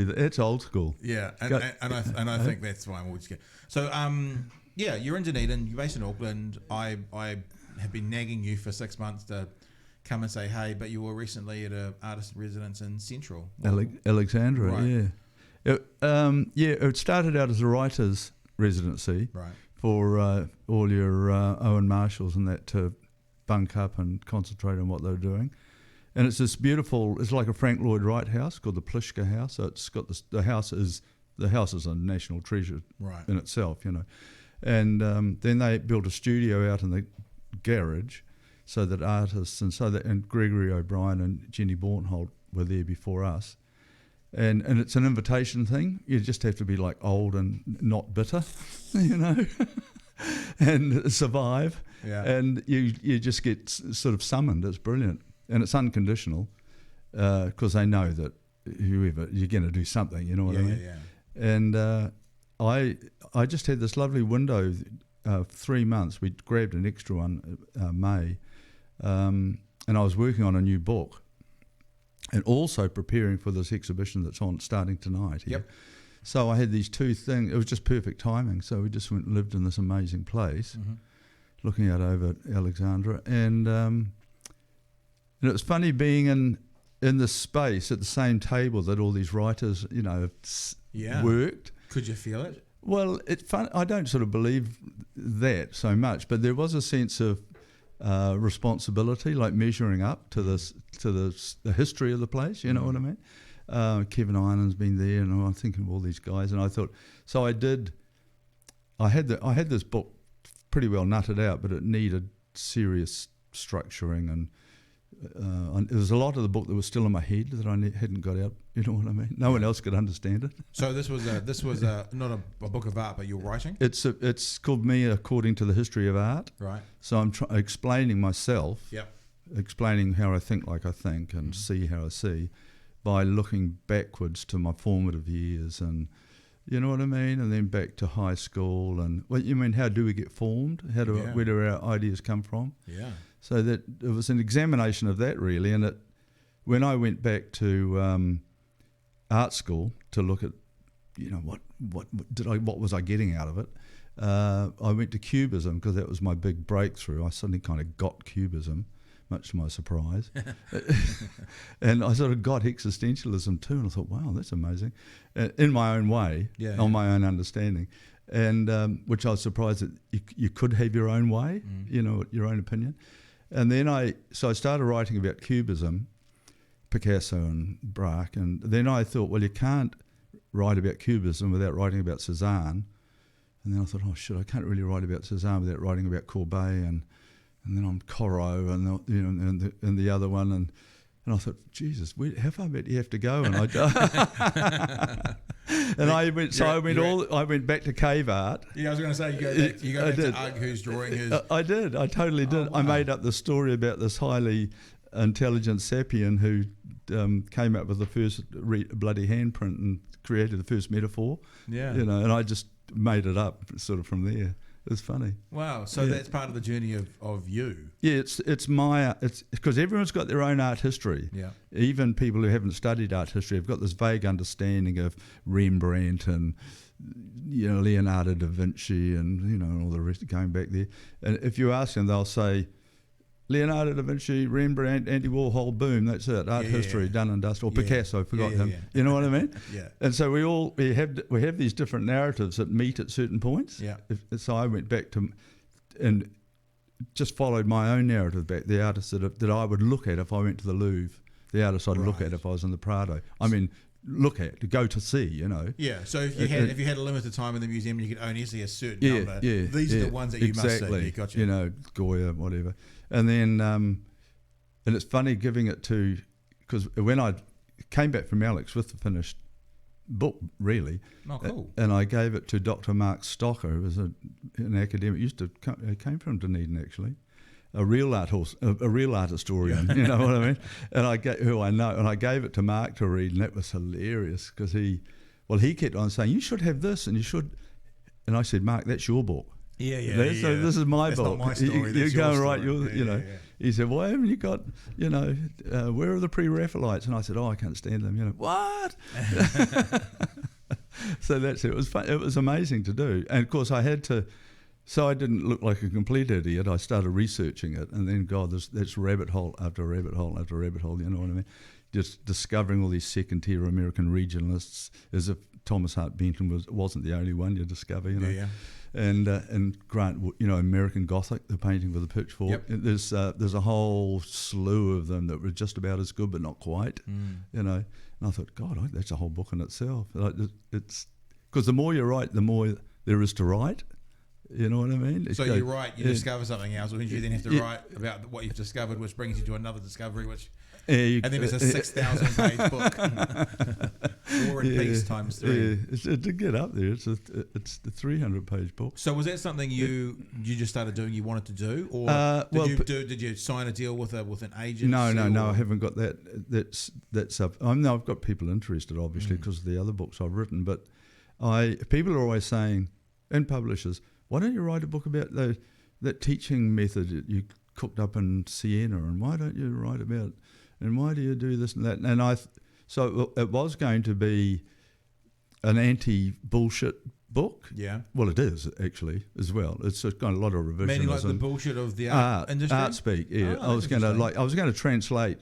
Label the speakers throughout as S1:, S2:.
S1: It's old school.
S2: Yeah, and I think that's why I'm always scared. So, yeah, you're in Dunedin. You're based in Auckland. I have been nagging you for 6 months to come and say, hey, but you were recently at an artist residence in Central.
S1: Alexandra,
S2: Right.
S1: yeah. It started out as a writer's residency
S2: Right.
S1: for all your Owen Marshalls and that to bunk up and concentrate on what they were doing. And it's this beautiful, it's like a Frank Lloyd Wright house called the Pliska House. So it's got this, the house is a national treasure
S2: Right.
S1: in itself, you know. And then they built a studio out in the garage so that artists and Gregory O'Brien and Jenny Bornholt were there before us. And it's an invitation thing. You just have to be like old and not bitter, you know, and survive.
S2: Yeah.
S1: And you just get sort of summoned. It's brilliant. And it's unconditional because they know that whoever, you're going to do something, you know what I mean?
S2: Yeah.
S1: And I just had this lovely window, 3 months. We grabbed an extra one, May, and I was working on a new book and also preparing for this exhibition that's on starting tonight here.
S2: Yep.
S1: So I had these two things. It was just perfect timing. So we just went and lived in this amazing place, looking out over Alexandra. And it was funny being in this space at the same table that all these writers, you know, worked.
S2: Could you feel it?
S1: Well, it's fun. I don't sort of believe that so much, but there was a sense of responsibility, like measuring up to the history of the place. You know what I mean? Kevin Iron's been there, and I'm thinking of all these guys, and I thought. So I did. I had this book pretty well nutted out, but it needed serious structuring and there was a lot of the book that was still in my head that I hadn't got out. You know what I mean? No one else could understand it.
S2: So this was not a book of art, but you're writing.
S1: It's called Me According to the History of Art.
S2: Right.
S1: So I'm explaining myself.
S2: Yep.
S1: Explaining how I think like I think and see how I see, by looking backwards to my formative years and. You know what I mean? And then back to high school and how do we get formed? Where do our ideas come from?
S2: Yeah.
S1: So that it was an examination of that really, and when I went back to art school to look at, you know, what was I getting out of it? I went to Cubism because that was my big breakthrough. I suddenly kind of got Cubism, much to my surprise, and I sort of got existentialism too. And I thought, wow, that's amazing, in my own way, on my own understanding. And which I was surprised that you could have your own way, you know, your own opinion. And then I started writing about Cubism, Picasso and Braque, and then I thought, well, you can't write about Cubism without writing about Cézanne. And then I thought, oh shit, I can't really write about Cézanne without writing about Courbet and then on Corot and the other one and I thought, Jesus, how far back do you have to go? And I went back to cave art.
S2: Yeah, I was going to say you go back to Ugg, who's drawing his.
S1: I did. I totally did. Wow. I made up the story about this highly intelligent sapien who came up with the first bloody handprint and created the first metaphor. Yeah, you know, and I just made it up sort of from there. It's funny.
S2: Wow. So that's part of the journey of you.
S1: Yeah, it's because everyone's got their own art history.
S2: Yeah.
S1: Even people who haven't studied art history have got this vague understanding of Rembrandt and, you know, Leonardo da Vinci and, you know, all the rest going back there. And if you ask them, they'll say Leonardo da Vinci, Rembrandt, Andy Warhol, boom, that's it. Art history, done and dusted. Or Picasso, forgot him. You know what I mean?
S2: Yeah.
S1: And so we have these different narratives that meet at certain points.
S2: Yeah.
S1: So I went back to and just followed my own narrative back. The artists that I would look at if I went to the Louvre. The artists I'd look at if I was in the Prado. I mean, look at, to go to see, you know.
S2: Yeah, so if you had a limited time in the museum and you could only see a certain number, these are the ones that you must see. You gotcha.
S1: You know, Goya, whatever. And then, and it's funny giving it to, because when I came back from Alex with the finished book, really.
S2: Oh, cool.
S1: And I gave it to Dr. Mark Stocker, who was an academic, came from Dunedin actually. A real art historian, you know what I mean? And I gave it to Mark to read, and that was hilarious because he kept on saying, you should have this and you should, and I said, Mark, that's your book.
S2: Yeah.
S1: So this is my
S2: that's
S1: book.
S2: Not my story.
S1: You go and write your, you know. he said, why haven't you got, where are the pre-Raphaelites? And I said, I can't stand them. What? So that's it. It was fun. It was amazing to do. And of course I had to, so I didn't look like a complete idiot. I started researching it, and then that's rabbit hole after rabbit hole after rabbit hole, you know what I mean? Just discovering all these second-tier American regionalists, as if Thomas Hart Benton wasn't the only one you discover,
S2: Yeah.
S1: And Grant, American Gothic, the painting with the pitchfork.
S2: Yep.
S1: There's a whole slew of them that were just about as good, but not quite, And I thought, God, that's a whole book in itself. It's because the more you write, the more there is to write. You know what I mean?
S2: So you write, you discover something else, which you then have to write about what you've discovered, which brings you to another discovery, which... and then it's a 6,000 page book. War and Peace times 3.
S1: Yeah, to get up there, it's the 300 page book.
S2: So was that something you just started doing, you wanted to do? Or did you sign a deal with an agent?
S1: No, I haven't got that. That's up. I've got people interested, obviously, because of the other books I've written. But people are always saying, and publishers, why don't you write a book about that teaching method that you cooked up in Siena, and why don't you write about, and why do you do this and that? And so it was going to be an anti-bullshit book.
S2: Yeah.
S1: Well, it is actually as well. It's got a lot of revisionism.
S2: Meaning like the bullshit of the art industry?
S1: Art speak, yeah.
S2: Oh,
S1: I was going to translate.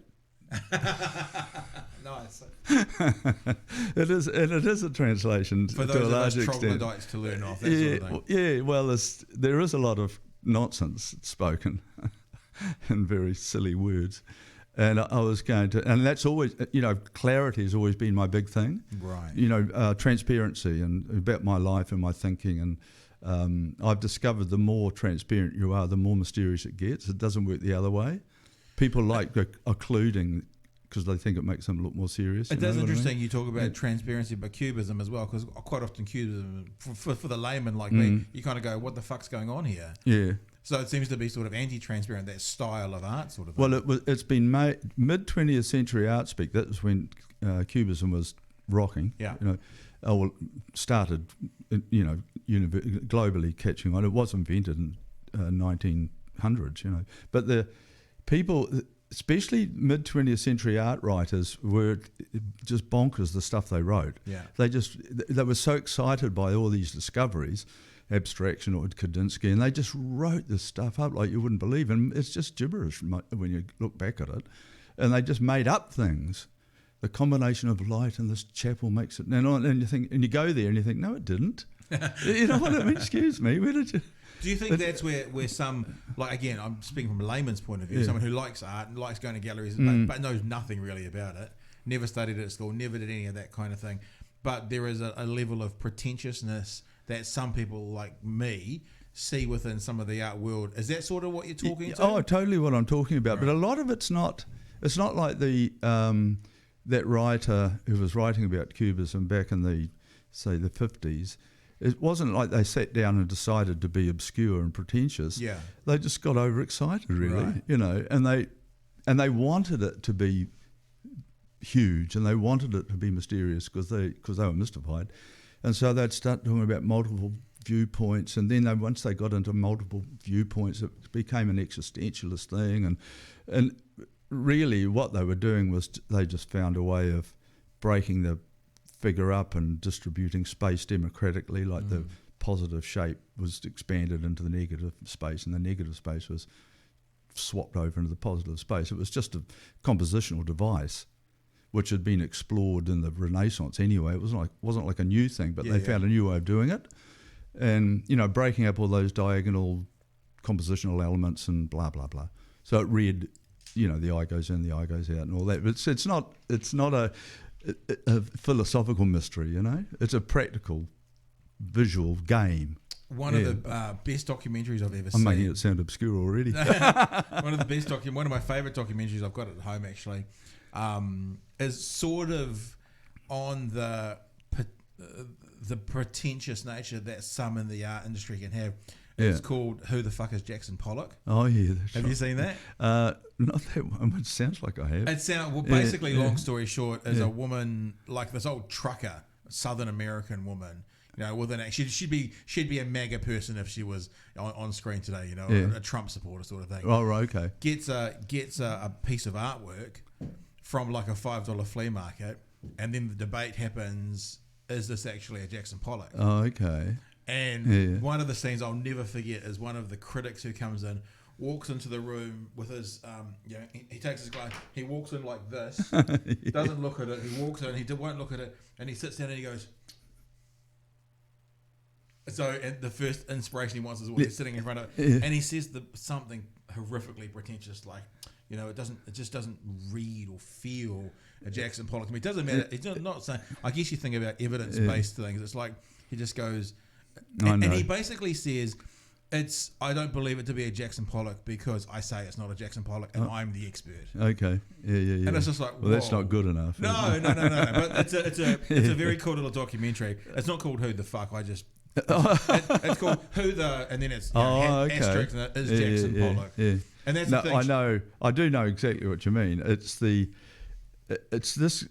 S2: Nice.
S1: It is a translation
S2: for
S1: to
S2: those
S1: a
S2: of us
S1: large extent.
S2: troglodytes to learn off. That sort of thing.
S1: Yeah. Well, there is a lot of nonsense spoken in very silly words, and I was going to, and that's always, clarity has always been my big thing.
S2: Right.
S1: Transparency and about my life and my thinking, and I've discovered the more transparent you are, the more mysterious it gets. It doesn't work the other way. People like occluding because they think it makes them look more serious.
S2: It does interesting. You talk about transparency, but cubism as well, because quite often cubism, for the layman like me, you kind of go, "What the fuck's going on here?"
S1: Yeah.
S2: So it seems to be sort of anti-transparent, that style of art, sort of thing.
S1: Well, it's been mid 20th century art speak. That was when cubism was rocking.
S2: Yeah.
S1: Started, globally catching on. It was invented in 1900s, but the people, especially mid 20th century art writers, were just bonkers, the stuff they wrote.
S2: Yeah.
S1: They were so excited by all these discoveries, abstraction or Kandinsky, and they just wrote this stuff up like you wouldn't believe, and it's just gibberish when you look back at it. And they just made up things. The combination of light and this chapel makes it, and you think, and you go there and you think, no, it didn't. You know what I mean? Excuse me, where did you?
S2: Do you think that's where some, like, again, I'm speaking from a layman's point of view, someone who likes art and likes going to galleries, but knows nothing really about it, never studied it at school, never did any of that kind of thing, but there is a level of pretentiousness that some people like me see within some of the art world. Is that sort of what you're talking to?
S1: Oh, totally what I'm talking about. Right. But a lot of it's not like the that writer who was writing about cubism back in the 50s. It wasn't like they sat down and decided to be obscure and pretentious.
S2: Yeah.
S1: They just got overexcited, really,
S2: right.
S1: and they wanted it to be huge, and they wanted it to be mysterious because they were mystified. And so they'd start talking about multiple viewpoints, and then once they got into multiple viewpoints, it became an existentialist thing. And really what they were doing was they just found a way of breaking the figure up and distributing space democratically, like the positive shape was expanded into the negative space, and the negative space was swapped over into the positive space. It was just a compositional device which had been explored in the Renaissance anyway. It wasn't like a new thing, but they found a new way of doing it, and breaking up all those diagonal compositional elements and blah blah blah. So it read, the eye goes in, the eye goes out, and all that. But it's not a philosophical mystery, It's a practical, visual game.
S2: One of the best documentaries I've ever seen.
S1: I'm making it sound obscure already.
S2: One of my favourite documentaries I've got at home actually. Is sort of on the pretentious nature that some in the art industry can have. It's called Who the Fuck is Jackson Pollock?
S1: Oh yeah,
S2: have you seen that?
S1: Not that one. It sounds like I have.
S2: Basically, long story short, is a woman like this old trucker, Southern American woman, You know, with an she'd be a MAGA person if she was on screen today. You know, a Trump supporter sort of thing.
S1: Oh, right, okay.
S2: Gets a piece of artwork from like a $5 flea market, and then the debate happens: is this actually a Jackson Pollock?
S1: Oh, okay.
S2: And one of the scenes I'll never forget is one of the critics who comes in, walks into the room with his, he takes his glass, he walks in like this, doesn't look at it, he walks in, he won't look at it, and he sits down and he goes. So, and the first inspiration he wants is what he's sitting in front of, and he says something horrifically pretentious, like, you know, it just doesn't read or feel a Jackson Pollock to me. It doesn't matter. It's not saying. I guess you think about evidence-based things. It's like he just goes, and he basically says, I don't believe it to be a Jackson Pollock because I say it's not a Jackson Pollock and I'm the expert.
S1: Okay. Yeah.
S2: And it's just like,
S1: well, that's not good enough.
S2: No. But it's a very cool little documentary. It's not called Who the Fuck. It's called Who the, and then it's asterisk and it is Jackson Pollock. Yeah. And that's the thing.
S1: I do know exactly what you mean. It's this.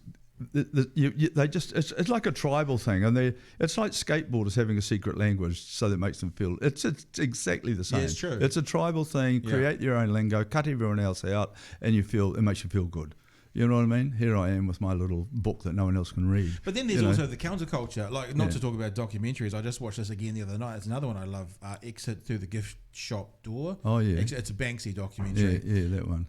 S1: It's like a tribal thing, and it's like skateboarders having a secret language, so that makes them feel it's exactly the same.
S2: Yeah, it's true.
S1: It's a tribal thing. Create your own lingo, cut everyone else out, and it makes you feel good. You know what I mean? Here I am with my little book that no one else can read.
S2: But then there's also the counterculture. Like, not to talk about documentaries, I just watched this again the other night. It's another one I love, Exit Through the Gift Shop Door.
S1: Oh, yeah.
S2: It's a Banksy documentary.
S1: Yeah, that one.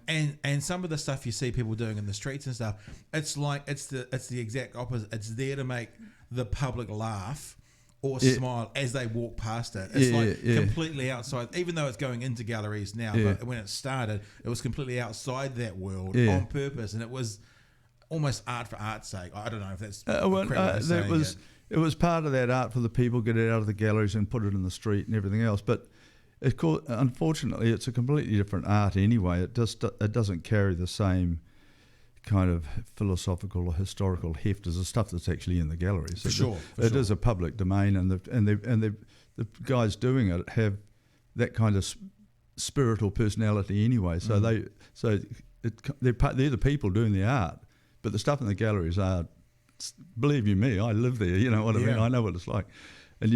S2: And some of the stuff you see people doing in the streets and stuff, it's like, it's the exact opposite. It's there to make the public laugh or smile as they walk past it. It's completely outside, even though it's going into galleries now, but when it started, it was completely outside that world on purpose, and it was almost art for art's sake. I don't know if that's
S1: it was part of that art for the people, get it out of the galleries and put it in the street and everything else, but unfortunately it's a completely different art anyway. It doesn't carry the same kind of philosophical or historical heft as the stuff that's actually in the galleries.
S2: For sure.
S1: It is a public domain, and the guys doing it have that kind of spiritual personality anyway. So they're the people doing the art, but the stuff in the galleries are, believe you me, I live there. You know what I mean? I know what it's like, and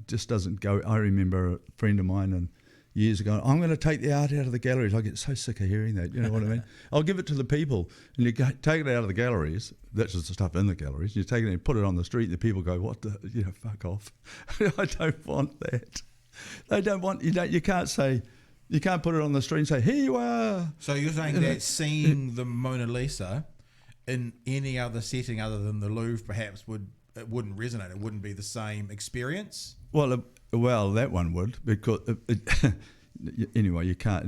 S1: just doesn't go. I remember a friend of mine and. Years ago, I'm going to take the art out of the galleries. I get so sick of hearing that. You know what I mean? I'll give it to the people, and you take it out of the galleries. That's just the stuff in the galleries. You take it and put it on the street. The people go, "What the? Fuck off! I don't want that." They don't want. You can't say. You can't put it on the street and say, "Here you are."
S2: So you're saying that seeing the Mona Lisa in any other setting other than the Louvre, perhaps it wouldn't resonate. It wouldn't be the same experience.
S1: Well, that one would, because anyway, you can't.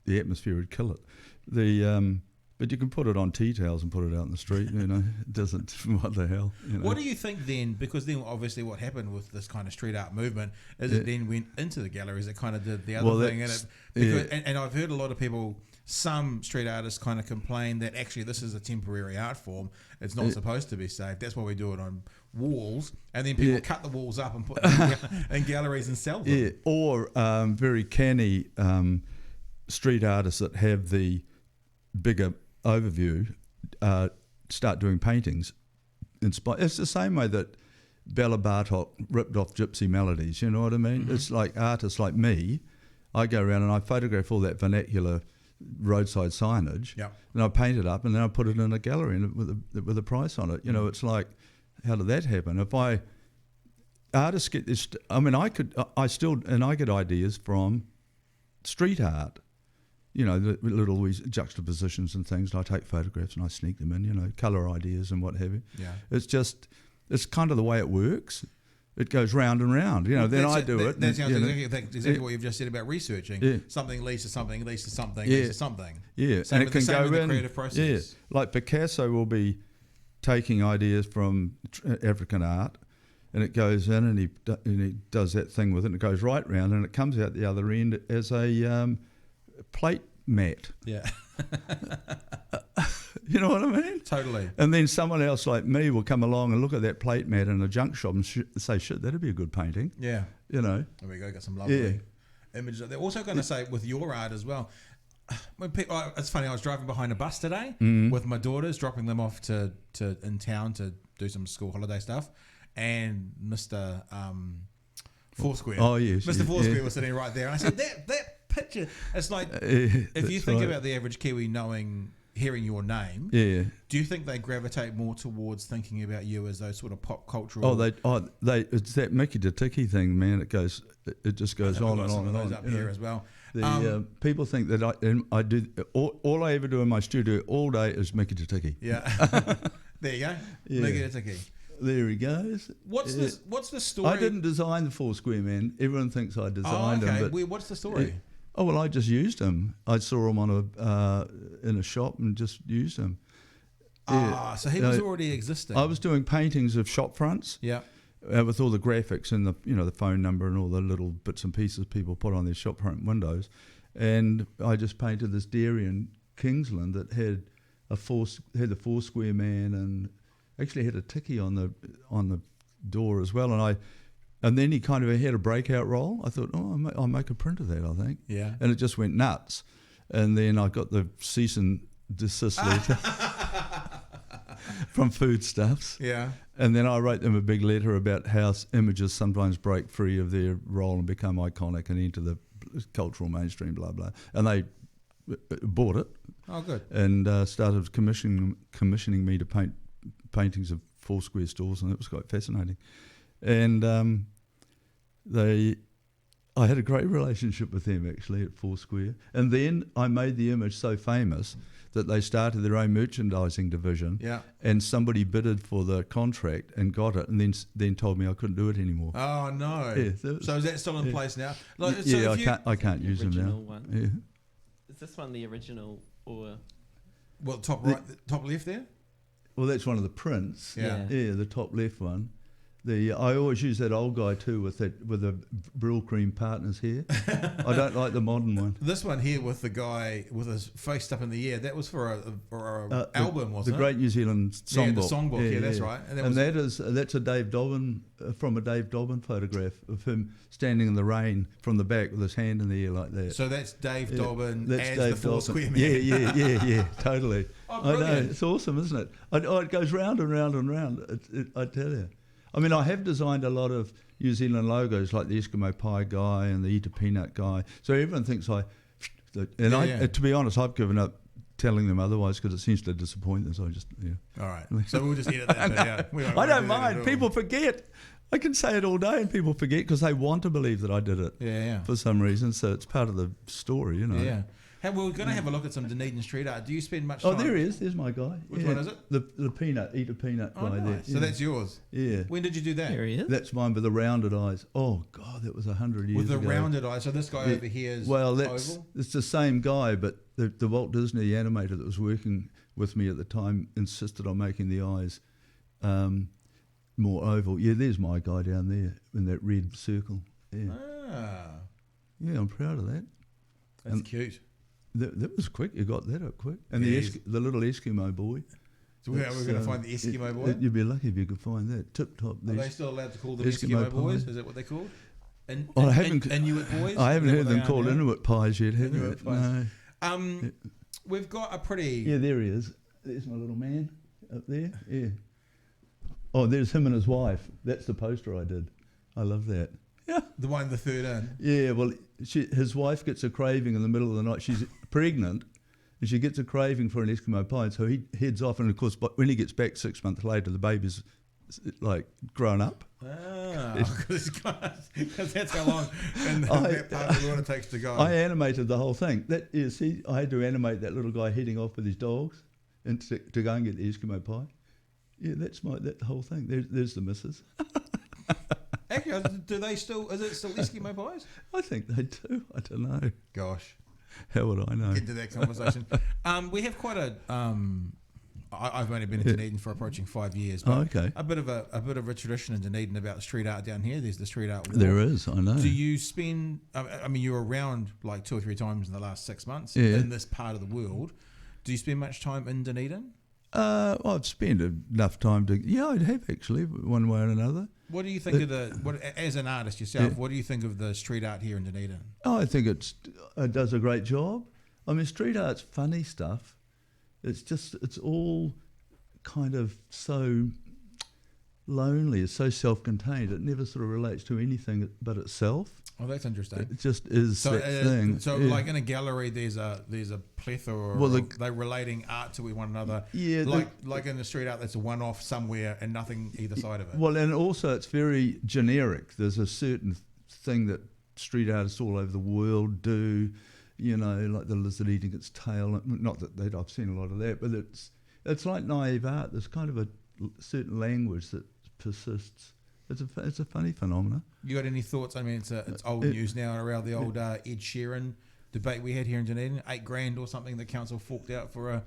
S1: The atmosphere would kill it. But you can put it on tea towels and put it out in the street. It doesn't. What the hell?
S2: What do you think then? Because then obviously what happened with this kind of street art movement is it then went into the galleries. It kind of did the other thing, and I've heard a lot of people. Some street artists kind of complain that actually this is a temporary art form. It's not supposed to be saved. That's why we do it on walls, and then people cut the walls up and put them in galleries and sell them.
S1: Yeah, or very canny street artists that have the bigger overview start doing paintings. It's the same way that Bela Bartok ripped off Gypsy Melodies. You know what I mean? Mm-hmm. It's like artists like me. I go around and I photograph all that vernacular roadside signage, and I paint it up, and then I put it in a gallery and with a price on it. It's like, how did that happen? If artists get this, I get ideas from street art. The little juxtapositions and things. And I take photographs and I sneak them in. Color ideas and what have you. Yeah, it's kind of the way it works. It goes round and round, then I do it.
S2: That sounds exactly what you've just said about researching. Yeah. Something leads to something, leads to something, leads to something.
S1: Yeah,
S2: and
S1: it can go in the
S2: creative process.
S1: Yeah, like Picasso will be taking ideas from African art, and it goes in and he does that thing with it, and it goes right round, and it comes out the other end as a plate mat.
S2: Yeah.
S1: You know what I mean?
S2: Totally.
S1: And then someone else like me will come along and look at that plate mat in a junk shop and say, shit, that'd be a good painting.
S2: Yeah.
S1: There
S2: we go, got some lovely images. They're also going to say with your art as well, when people, it's funny. I was driving behind a bus today with my daughters, dropping them off to in town to do some school holiday stuff, and Mr. Foursquare.
S1: Oh yes,
S2: Mr. Foursquare was sitting right there, and I said that picture. It's like if you think about the average Kiwi hearing your name, do you think they gravitate more towards thinking about you as those sort of pop cultural?
S1: It's that Mickey the Ticky thing, man. It just goes on and on and on.
S2: Up here as well.
S1: People think that I do all I ever do in my studio all day is Mickey the Ticky.
S2: Yeah, there you go, Mickey the Ticky.
S1: There he goes.
S2: What's the story?
S1: I didn't design the Foursquare, man. Everyone thinks I designed him. But
S2: what's the story?
S1: I just used him. I saw him in a shop and just used him.
S2: So he was already existing.
S1: I was doing paintings of shop fronts.
S2: Yeah.
S1: With all the graphics and the phone number and all the little bits and pieces people put on their shop front windows, and I just painted this dairy in Kingsland that had the Foursquare man and actually had a ticky on the door as well, and then he kind of had a breakout role. I thought, I'll make a print of that, I think.
S2: Yeah.
S1: And it just went nuts, and then I got the cease and desist letter from Foodstuffs.
S2: Yeah.
S1: And then I wrote them a big letter about how images sometimes break free of their role and become iconic and enter the cultural mainstream, blah, blah. And they bought it.
S2: Oh, good.
S1: And started commissioning me to paint paintings of Foursquare stores, and it was quite fascinating. And I had a great relationship with them, actually, at Foursquare. And then I made the image so famous that they started their own merchandising division.
S2: Yeah.
S1: And somebody bidded for the contract and got it, and then told me I couldn't do it anymore.
S2: Oh no!
S1: Yeah,
S2: so is that still in place now?
S1: I can't use them now.
S3: One.
S1: Yeah.
S3: Is this one the original or?
S2: Well, top right, top left there.
S1: Well, that's one of the prints.
S2: Yeah.
S1: Yeah, the top left one. I always use that old guy too with the Brill Cream Partners here. I don't like the modern one.
S2: This one here with the guy with his face up in the air, that was for a album, wasn't it?
S1: The Great New Zealand Songbook.
S2: Yeah, the songbook. Yeah, that's right.
S1: And that's a Dave Dobbin from a Dave Dobbin photograph of him standing in the rain from the back with his hand in the air like that.
S2: So that's Dave Dobbin
S1: that's
S2: as
S1: Dave
S2: the Foursquare man.
S1: Yeah, totally.
S2: Oh,
S1: I know, it's awesome, isn't it? It goes round and round and round. I tell you. I mean, I have designed a lot of New Zealand logos, like the Eskimo Pie guy and the Eat a Peanut guy. So everyone thinks to be honest, I've given up telling them otherwise because it seems to disappoint them. So I just,
S2: All right. So we'll just edit that bit out.
S1: I don't mind. People forget. I can say it all day and people forget because they want to believe that I did it.
S2: Yeah.
S1: For some reason. So it's part of the story,
S2: Yeah. Hey, we're going to have a look at some Dunedin street art. Do you spend much time?
S1: Oh, there he is. There's my guy.
S2: Which one is it?
S1: The peanut, Eat a Peanut guy
S2: nice.
S1: there.
S2: So that's yours?
S1: Yeah.
S2: When did you do that?
S3: There he is.
S1: That's mine with the rounded eyes. Oh, God, that was 100 years ago.
S2: With the rounded eyes. So this guy over here is oval?
S1: It's the same guy, but the Walt Disney animator that was working with me at the time insisted on making the eyes more oval. Yeah, there's my guy down there in that red circle. Yeah. Yeah, I'm proud of that.
S2: That's cute.
S1: That was quick. You got that up quick. And the little Eskimo boy.
S2: So we're going to find the Eskimo boy?
S1: You'd be lucky if you could find that. Tip top.
S2: Are they still allowed to call them Eskimo boys? Is that what they're called?
S1: Inuit boys? I haven't heard them called Inuit pies yet, have you?
S2: No. We've got a pretty...
S1: Yeah, there he is. There's my little man up there. Yeah. Oh, there's him and his wife. That's the poster I did. I love that. Yeah.
S2: The one, the third in.
S1: Yeah, well, his wife gets a craving in the middle of the night. She's pregnant, and she gets a craving for an Eskimo pie, and so he heads off, and of course, when he gets back 6 months later, the baby's like grown up.
S2: Because that's how long and that part of the world it takes to go.
S1: I animated the whole thing. I had to animate that little guy heading off with his dogs and to go and get the Eskimo pie. Yeah, that's the whole thing. There's the missus.
S2: Actually, is it still Eskimo pies?
S1: I think they do. I don't know.
S2: Gosh.
S1: How would I know?
S2: Get to that conversation. We have quite a... I've only been in Dunedin for approaching 5 years. But a bit of a tradition in Dunedin about street art down here. There's the street art walk.
S1: There is, I know.
S2: Do you spend... I mean, you're around like 2 or 3 times in the last 6 months in this part of the world. Do you spend much time in Dunedin?
S1: I've spent enough time to... Yeah, I'd have actually, one way or another.
S2: What do you think as an artist yourself, what do you think of the street art here in Dunedin?
S1: I think it does a great job. I mean, street art's funny stuff. It's all kind of so lonely. It's so self-contained. It never sort of relates to anything but itself.
S2: Oh, that's interesting.
S1: It just is
S2: So,
S1: that thing.
S2: so
S1: Yeah.
S2: like in a gallery, there's a plethora
S1: Well,
S2: of they're relating art to one another.
S1: Yeah,
S2: like in the street art, that's a one-off somewhere and nothing either side of it.
S1: Well, and also it's very generic. There's a certain thing that street artists all over the world do, like the lizard eating its tail. Not that I've seen a lot of that, but it's like naive art. There's kind of a certain language that persists. It's a funny phenomenon.
S2: You got any thoughts? I mean, it's old news now around the old Ed Sheeran debate we had here in Dunedin. $8,000 or something the council forked out for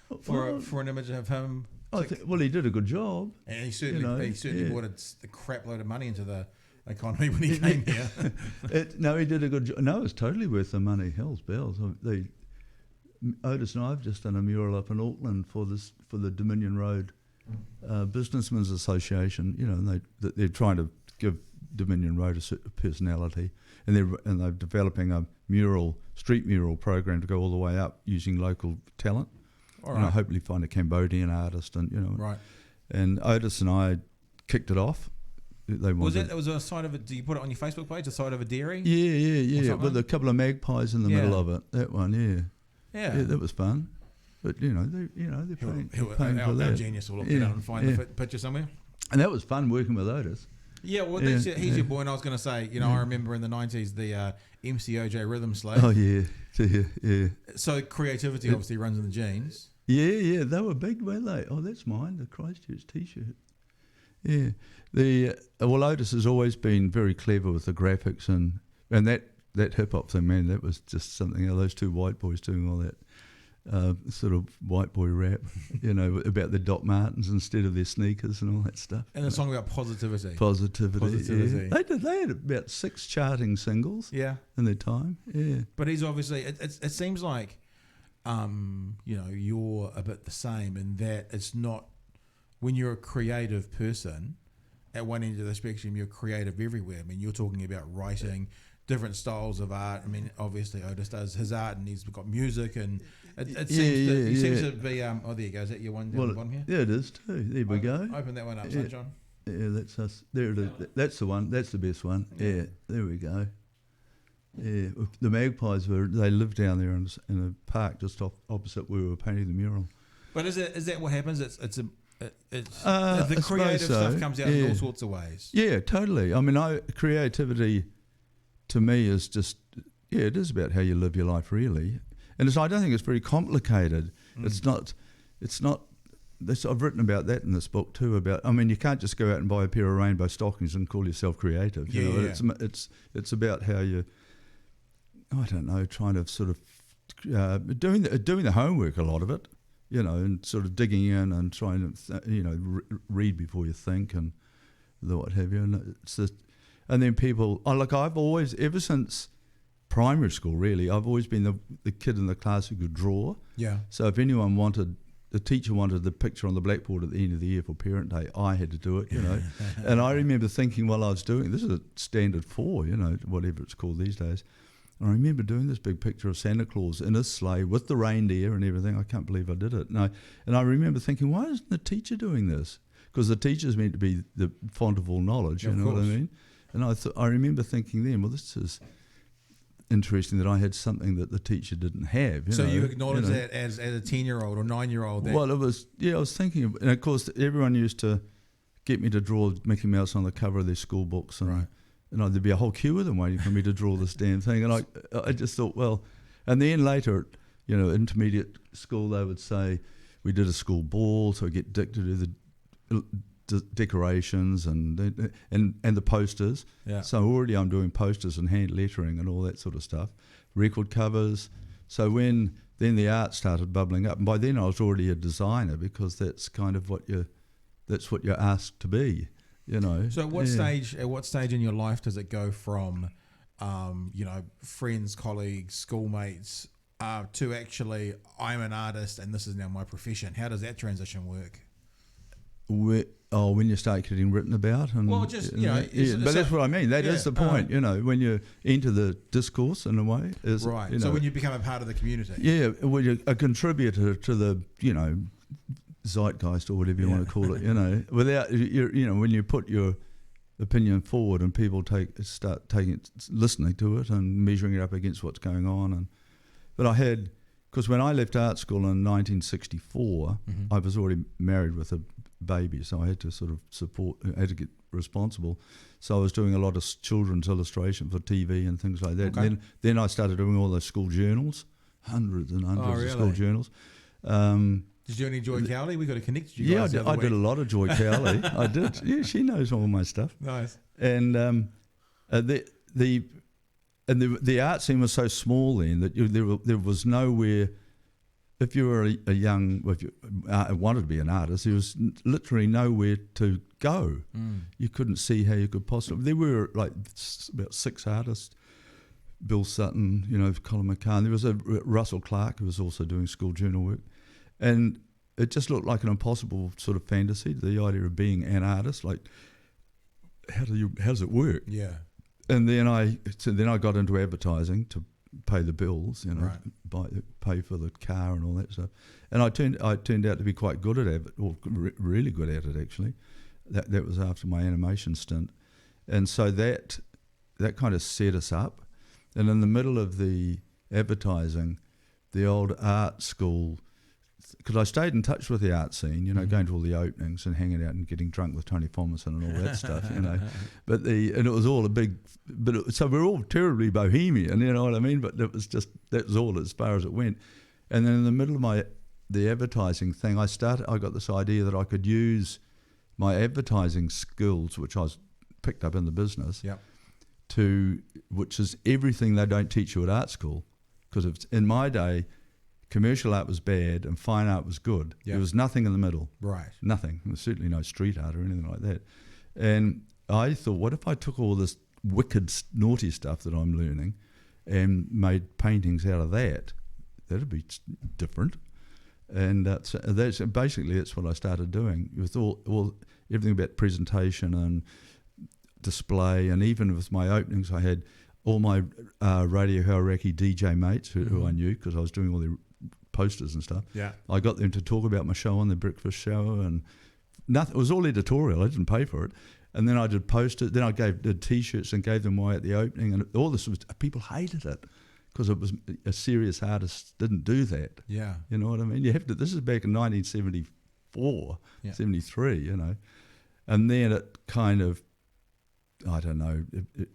S2: an image of him.
S1: Well, he did a good job,
S2: and he certainly brought a crap load of money into the economy when he came here.
S1: He did a good job. No, it's totally worth the money. Hell's bells. Otis and I have just done a mural up in Auckland for the Dominion Road Businessmen's Association. And they're trying to give Dominion Road a personality, and they're developing a street mural program to go all the way up using local talent.
S2: All right.
S1: Hopefully find a Cambodian artist, and
S2: right.
S1: And Otis and I kicked it off.
S2: Was it a side of it? Do you put it on your Facebook page? A side of a dairy?
S1: Yeah. With a couple of magpies in the middle of it. That one,
S2: yeah,
S1: that was fun. But they're paying for that.
S2: Our genius will look it up and find the picture somewhere.
S1: And that was fun working with Otis.
S2: Yeah, well, he's your boy, and I was going to say, I remember in the 90s the MCOJ Rhythm Slave.
S1: Oh yeah. So
S2: creativity obviously runs in the genes.
S1: Yeah, they were big, weren't they? Oh, that's mine, the Christchurch T-shirt. Yeah, Otis has always been very clever with the graphics and that hip hop thing, man. That was just something. Those two white boys doing all that sort of white boy rap, about the Doc Martens instead of their sneakers and all that stuff.
S2: And a song about positivity.
S1: Yeah. They had about 6 charting singles.
S2: Yeah.
S1: In their time. Yeah.
S2: But he's obviously. It seems like, you're a bit the same in that it's not. When you're a creative person, at one end of the spectrum, you're creative everywhere. I mean, you're talking about writing, different styles of art. I mean, obviously Otis does his art, and he's got music, and it seems to be. There you go. Is that your one down the bottom here?
S1: Yeah, it is too. There we go.
S2: Open that one up, Sunshine.
S1: Yeah, that's us. There it is. That's the one. That's the best one. Yeah, there we go. Yeah, the magpies they lived down there in a park just opposite where we were painting the mural.
S2: But is that what happens? The creative stuff comes out in all sorts of ways. Yeah,
S1: totally. I mean, creativity to me is just, it is about how you live your life, really. And I don't think it's very complicated. It's not. I've written about that in this book too. You can't just go out and buy a pair of rainbow stockings and call yourself creative. It's about how you, I don't know, trying to sort of doing the homework, a lot of it. And sort of digging in and trying to, read before you think and the what have you. And and then people, I've always, ever since primary school, really, I've always been the kid in the class who could draw.
S2: Yeah.
S1: So if anyone the teacher wanted the picture on the blackboard at the end of the year for Parent Day, I had to do it, And I remember thinking while I was doing, this is a standard 4, whatever it's called these days. And I remember doing this big picture of Santa Claus in his sleigh with the reindeer and everything. I can't believe I did it. And I remember thinking, why isn't the teacher doing this? Because the teacher's meant to be the font of all knowledge, you know what I mean? And I remember thinking then, well, this is interesting that I had something that the teacher didn't have.
S2: So you acknowledge that as a 10-year-old or 9-year-old?
S1: Well, it was, I was thinking, and of course, everyone used to get me to draw Mickey Mouse on the cover of their school books. And
S2: right.
S1: There'd be a whole queue of them waiting for me to draw this damn thing. And I just thought, well, and then later, intermediate school, they would say, we did a school ball, so we get Dick to do the decorations and the posters.
S2: Yeah.
S1: So already I'm doing posters and hand lettering and all that sort of stuff, record covers. So when then the art started bubbling up, and by then I was already a designer because that's kind of what you're asked to be.
S2: So at what stage in your life does it go from, friends, colleagues, schoolmates, to actually I'm an artist and this is now my profession? How does that transition work?
S1: Oh, when you start getting written about, and
S2: Well, just, you know,
S1: but that's what I mean. That
S2: yeah,
S1: is the point. When you enter the discourse in a way, is
S2: right. So when you become a part of the community,
S1: yeah, when you're a contributor to the zeitgeist or whatever you want to call it, without when you put your opinion forward and people start listening to it and measuring it up against what's going on, but because when I left art school in 1964, I was already married with a baby, so I had to sort of I had to get responsible. So I was doing a lot of children's illustration for TV and things like that. Okay. And then I started doing all those school journals, hundreds and hundreds of school journals.
S2: Did you do any Joy Cowley? We got to connect you guys.
S1: Yeah, I did a lot of Joy Cowley. I did. Yeah, she knows all my stuff.
S2: Nice.
S1: And the art scene was so small then that there was nowhere. If you were if you wanted to be an artist, there was literally nowhere to go. You couldn't see how you could possibly. There were like about 6 artists. Bill Sutton, Colin McCann. There was a Russell Clark who was also doing school journal work. And it just looked like an impossible sort of fantasy, the idea of being an artist. Like, how does it work?
S2: Yeah.
S1: And then I got into advertising to pay the bills, pay for the car and all that stuff. And I turned out to be quite good at it, or really good at it actually. That was after my animation stint, and so that kind of set us up. And in the middle of the advertising, the old art school, because I stayed in touch with the art scene, going to all the openings and hanging out and getting drunk with Tony Thomason and all that stuff, But and it was all so we're all terribly bohemian, you know what I mean? But it was that was all as far as it went. And then in the middle of the advertising thing, I got this idea that I could use my advertising skills, which I was picked up in the business, which is everything they don't teach you at art school. Because in my day, commercial art was bad and fine art was good. Yep. There was nothing in the middle.
S2: Right.
S1: Nothing. There was certainly no street art or anything like that. And I thought, what if I took all this wicked, naughty stuff that I'm learning and made paintings out of that? That'd be different. And that's what I started doing with all everything about presentation and display. And even with my openings, I had all my Radio Hauraki DJ mates who I knew because I was doing all their posters and stuff.
S2: Yeah,
S1: I got them to talk about my show on the breakfast show, and nothing. It was all editorial. I didn't pay for it. And then I did posters. Then I did T-shirts and gave them away at the opening. And all this was people hated it because it was a serious artist didn't do that.
S2: Yeah,
S1: you know what I mean. You have to. This is back in 1974, 73. And then it kind of, I don't know.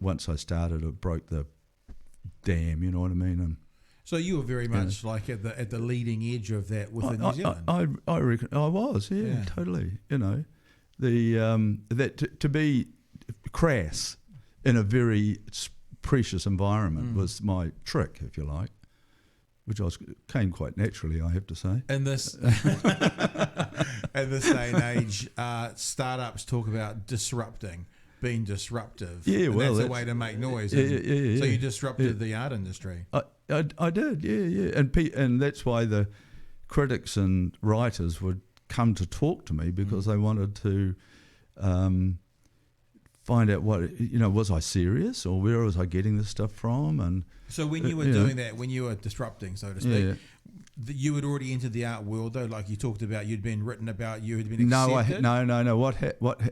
S1: Once I started, it broke the dam. You know what I mean. And
S2: so you were very much like at the leading edge of that within New Zealand.
S1: I reckon I was. Yeah, totally. To be crass in a very precious environment was my trick, if you like, which came quite naturally, I have to say.
S2: In this day and age, startups talk about being disruptive.
S1: Yeah, well,
S2: that's a way to make noise. So you disrupted the art industry.
S1: I did, yeah. And that's why the critics and writers would come to talk to me because they wanted to find out was I serious or where was I getting this stuff from? And
S2: so when you were doing that, when you were disrupting, so to speak, you had already entered the art world, though. Like you talked about, you'd been written about, you had been accepted.
S1: No.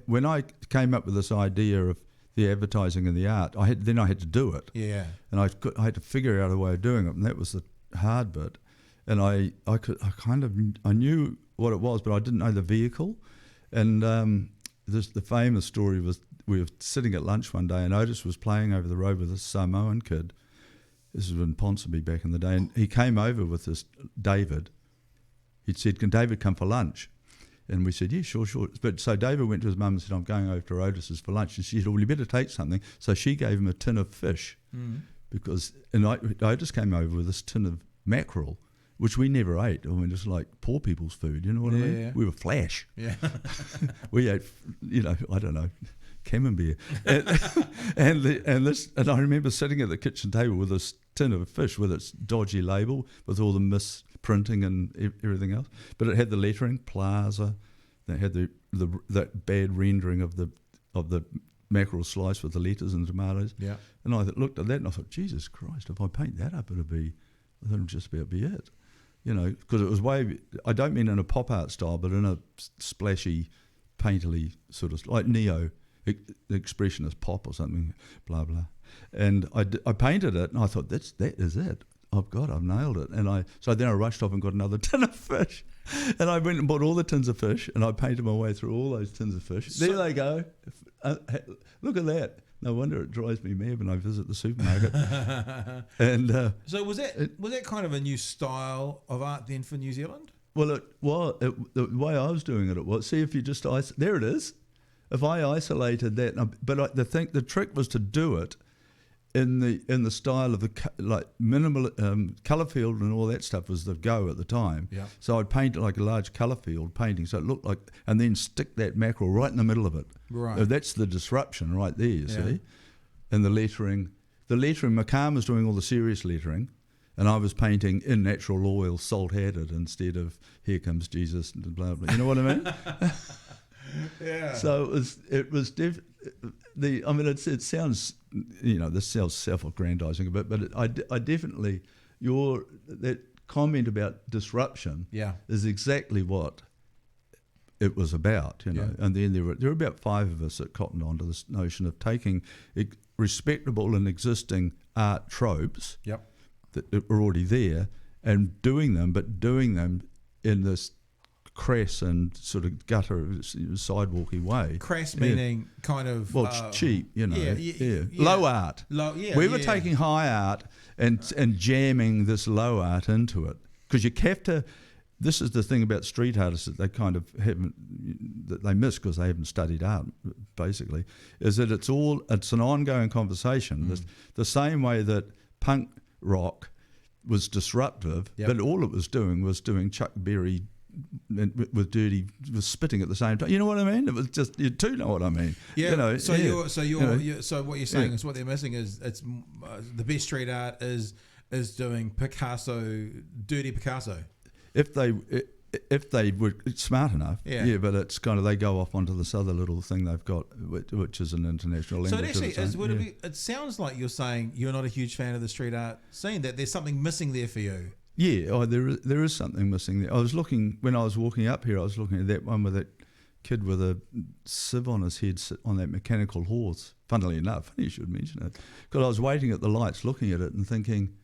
S1: When I came up with this idea of the advertising and the art, I had to do it.
S2: Yeah.
S1: And I had to figure out a way of doing it, and that was the hard bit. And I knew what it was, but I didn't know the vehicle. And the famous story was we were sitting at lunch one day, and Otis was playing over the road with this Samoan kid. This was in Ponsonby back in the day, and he came over with this David. He'd said, "Can David come for lunch?" And we said, "Yeah, sure." But so David went to his mum and said, "I'm going over to Otis's for lunch." And she said, "Well, you better take something." So she gave him a tin of fish and Otis came over with this tin of mackerel, which we never ate. I mean, just like poor people's food, you know what I mean?
S2: Yeah.
S1: We were flash.
S2: Yeah.
S1: We ate, I don't know, camembert. and I remember sitting at the kitchen table with this tin of fish with its dodgy label, with all the misprinting and everything else. But it had the lettering, Plaza. It had the that bad rendering of the mackerel slice with the lettuce and the tomatoes.
S2: Yeah.
S1: And I looked at that and I thought, Jesus Christ, if I paint that up, it'll just about be it. You know, because it was I don't mean in a pop art style, but in a splashy, painterly sort of, like Neo, the expressionist pop or something, blah, blah. And I painted it and I thought, that is it. I've nailed it. And so then I rushed off and got another tin of fish. And I went and bought all the tins of fish and I painted my way through all those tins of fish. There they go. Look at that. No wonder it drives me mad when I visit the supermarket. And
S2: so was that kind of a new style of art then for New Zealand?
S1: Well, the way I was doing it was, see, if you just there it is. If I isolated that, but the trick was to do it in the style of like minimal colour field and all that stuff was the go at the time.
S2: Yeah.
S1: So I'd paint it like a large colour field painting, so it looked like, and then stick that mackerel right in the middle of it.
S2: Right.
S1: That's the disruption right there. You see, and the lettering. McCann was doing all the serious lettering, and I was painting in natural oil, salt added, instead of here comes Jesus and blah blah. You know what I mean?
S2: Yeah.
S1: So it sounds, this sounds self-aggrandizing a bit, but I definitely, that comment about disruption is exactly what it was about, And then there were about 5 of us that cottoned onto this notion of taking respectable and existing art tropes that are already there and doing them in this crass and sort of gutter sidewalky way.
S2: Crass meaning kind of
S1: cheap,
S2: Yeah.
S1: Low art. We were
S2: yeah.
S1: taking high art and jamming this low art into it, because you have to. This is the thing about street artists that they kind of that they miss because they haven't studied art. Basically, is that it's an ongoing conversation. The same way that punk rock was disruptive, but all it was doing Chuck Berry was spitting at the same time. You know what I mean? It was just, you do know what I mean.
S2: Yeah. So what you're saying is what they're missing is it's the best street art is doing dirty Picasso.
S1: If they were smart enough, but it's kind of, they go off onto this other little thing they've got, which is an international language.
S2: So it actually it sounds like you're saying you're not a huge fan of the street art scene, that there's something missing there for you.
S1: Yeah, there is something missing there. I was looking, when I was walking up here, I was looking at that one with that kid with a sieve on his head on that mechanical horse. Funnily enough, you should mention it. Because I was waiting at the lights looking at it and thinking,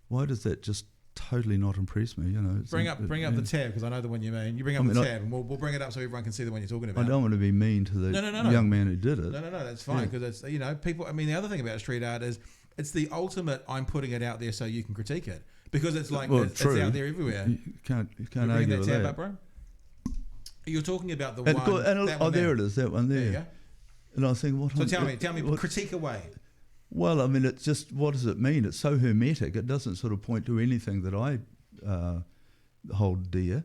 S1: why does that just totally not impress me?
S2: Bring up the tab, because I know the one you mean. You bring up the tab and we'll bring it up so everyone can see the one you're talking about.
S1: I don't want to be mean to the young man who did it.
S2: No, that's fine, because it's, people, the other thing about street art is it's the ultimate, I'm putting it out there so you can critique it. Because it's like, it's out there everywhere.
S1: You can't argue with that.
S2: Up, bro? You're talking about the
S1: one. There it is, that one there.
S2: There you go.
S1: And I think, what?
S2: So tell me, critique away.
S1: Well, it's just, what does it mean? It's so hermetic. It doesn't sort of point to anything that I hold dear.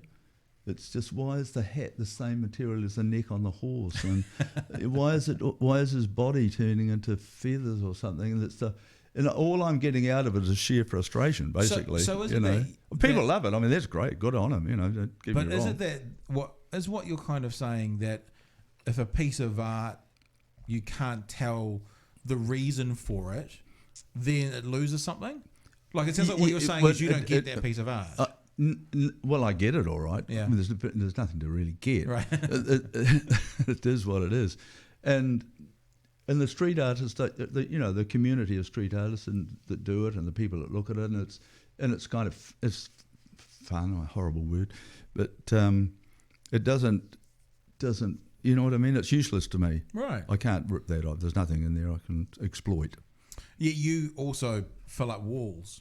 S1: It's just, why is the hat the same material as the neck on the horse? And why is his body turning into feathers or something? And all I'm getting out of it is sheer frustration, basically.
S2: So
S1: people love it. That's great. Good on them. Don't get me wrong.
S2: But is it that what you're kind of saying, that if a piece of art you can't tell the reason for it, then it loses something? Like, it sounds like what you're saying is you don't get that piece of art.
S1: Well, I get it, all right.
S2: Yeah.
S1: There's nothing to really get.
S2: Right.
S1: It is what it is, and the street artists, the community of street artists that do it, and the people that look at it, and it's kind of, it's fun, a horrible word, but it doesn't. You know what I mean? It's useless to me.
S2: Right.
S1: I can't rip that off. There's nothing in there I can exploit.
S2: Yeah, you also fill up walls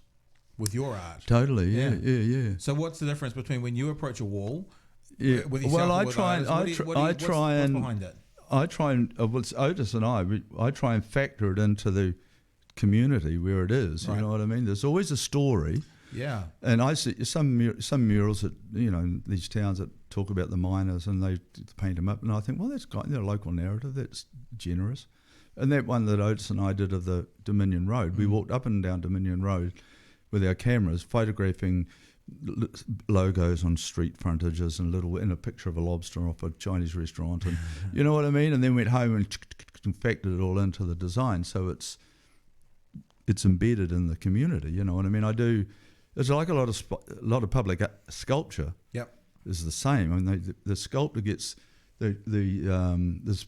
S2: with your art.
S1: Totally, yeah.
S2: So what's the difference between when you approach a wall with yourself?
S1: Well,
S2: I try and behind it?
S1: It's Otis and I try and factor it into the community where it is.
S2: Right.
S1: You know what I mean? There's always a story.
S2: Yeah.
S1: And I see some murals that, in these towns that talk about the miners and they paint them up, and I think, well, that's got a local narrative, that's generous. And that one that Otis and I did of the Dominion Road, we walked up and down Dominion Road with our cameras photographing logos on street frontages and a picture of a lobster off a Chinese restaurant, and you know what I mean. And then went home and factored it all into the design, so it's embedded in the community. You know what I mean? I do. It's like a lot of public sculpture.
S2: Yep.
S1: Is the same. I mean, the sculptor gets this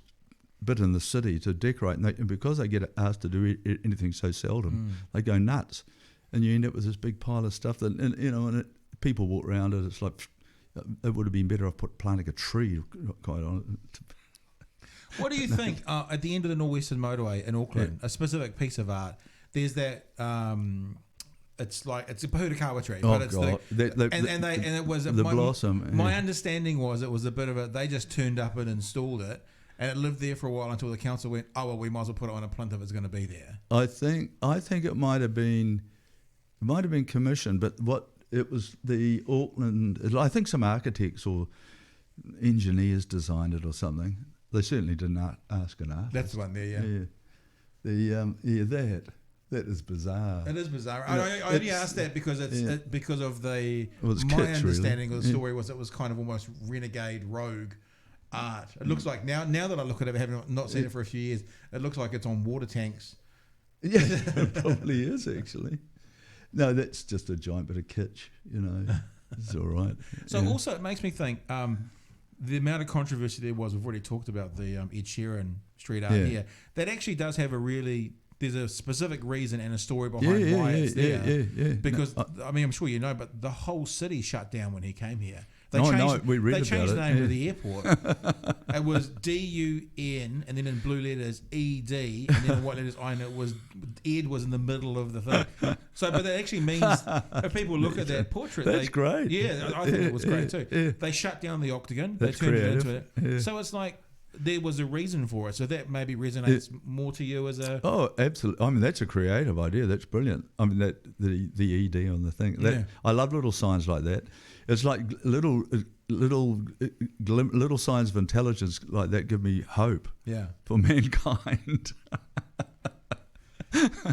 S1: bit in the city to decorate, and because they get asked to do anything so seldom, they go nuts, and you end up with this big pile of stuff that, and, you know, and people walk around it. It's like it would have been better off planting a tree, quite on it.
S2: What do you think at the end of the Northwestern Motorway in Auckland, a specific piece of art? There's that. It's a Pahutakawa tree, but it's it was
S1: the blossom.
S2: My understanding was it was a bit of a. They just turned up and installed it, and it lived there for a while until the council went, "Oh well, we might as well put it on a plinth if it's going to be there."
S1: I think it might have been commissioned, but what it was the Auckland. I think some architects or engineers designed it or something. They certainly didn't ask an artist.
S2: That's the one there,
S1: That is bizarre.
S2: It is bizarre. I only asked that because because of the.
S1: It's
S2: my
S1: kitsch,
S2: understanding
S1: really.
S2: of the story was it was kind of almost renegade rogue art. It looks like now that I look at it, having not seen it for a few years, it looks like it's on water tanks.
S1: Yeah, it probably is actually. No, that's just a giant bit of kitsch. You know, it's all right.
S2: So also, it makes me think. The amount of controversy there was. We've already talked about the Ed Sheeran street art here. That actually does have there's a specific reason and a story behind why it's there.
S1: Yeah.
S2: Because I mean, I'm sure you know, but the whole city shut down when he came here.
S1: We read about it.
S2: They changed the name of the airport. It was DUN, and then in blue letters ED, and then in white letters I. And it was Ed was in the middle of the thing. So, but that actually means if people look at that portrait,
S1: that's great.
S2: Yeah, I think it was great too. Yeah. They shut down the Octagon.
S1: That's
S2: they turned
S1: creative.
S2: it into it. Yeah. So it's like. There was a reason for it, so that maybe resonates more to you as a.
S1: Oh, absolutely! I mean, that's a creative idea. That's brilliant. I mean, that the ED on the thing. I love little signs like that. It's like little signs of intelligence like that give me hope.
S2: Yeah.
S1: For mankind.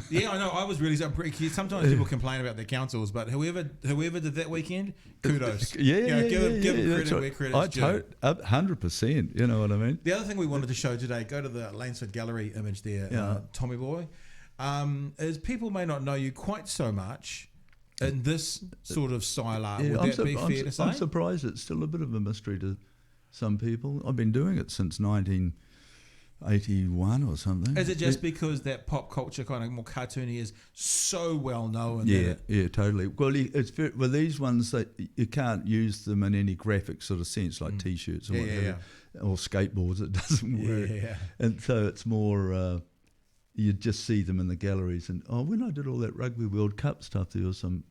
S2: Yeah, I know. I was really sometimes people complain about their councils, but whoever did that weekend, kudos.
S1: Give
S2: them credit where credit's due.
S1: 100%. You know what I mean?
S2: The other thing we wanted to show today, go to the Lanesford Gallery image there, Tommy Boy, is people may not know you quite so much in this sort of style art. Would that be fair to say?
S1: I'm surprised it's still a bit of a mystery to some people. I've been doing it since 1981 or something.
S2: Is it just because that pop culture kind of more cartoony is so well known?
S1: Yeah, totally. Well, these ones that you can't use them in any graphic sort of sense, like T-shirts or whatever, or skateboards. It doesn't work.
S2: Yeah.
S1: And so it's more. You just see them in the galleries, and when I did all that Rugby World Cup stuff, there was some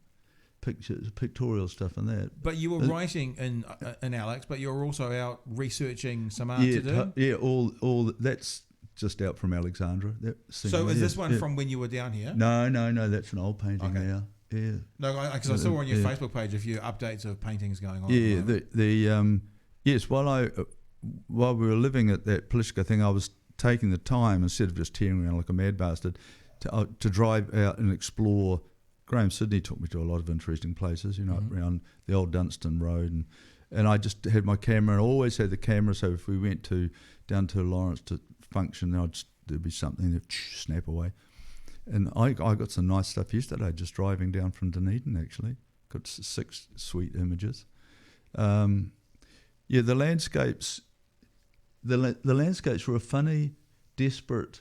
S1: pictorial stuff in that.
S2: But you were writing in Alex, but you were also out researching some art to do?
S1: Yeah, all that's just out from Alexandra.
S2: So is this one from when you were down here?
S1: No, that's an old painting now. Yeah.
S2: No, because I saw on your Facebook page a few updates of paintings going on.
S1: Yeah, yes, while we were living at that Plishka thing, I was taking the time, instead of just tearing around like a mad bastard, to drive out and explore. Graham Sydney took me to a lot of interesting places, around the old Dunstan Road, and I just had my camera, and I always had the camera, so if we went down to Lawrence to function, there'd be something that snap away. And I got some nice stuff yesterday, just driving down from Dunedin, actually. Got 6 sweet images. The landscapes were a funny, desperate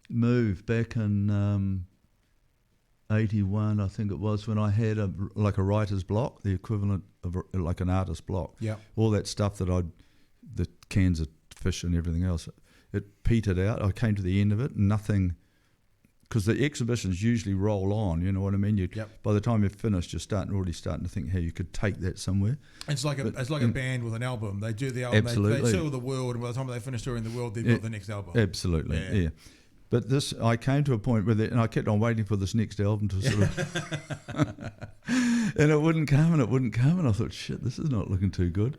S1: move back in 81, I think it was, when I had a writer's block, the equivalent of like an artist's block.
S2: Yeah.
S1: All that stuff the cans of fish and everything else, it petered out. I came to the end of it, and nothing, because the exhibitions usually roll on, you know what I mean? By the time you're finished, you're already starting to think how you could take that somewhere.
S2: It's like a band with an album. They do the album, they tour the world, and by the time they finish touring the world, they've got the next album.
S1: Absolutely, yeah. But I came to a point where, and I kept on waiting for this next album to sort of, and it wouldn't come, and I thought, shit, this is not looking too good.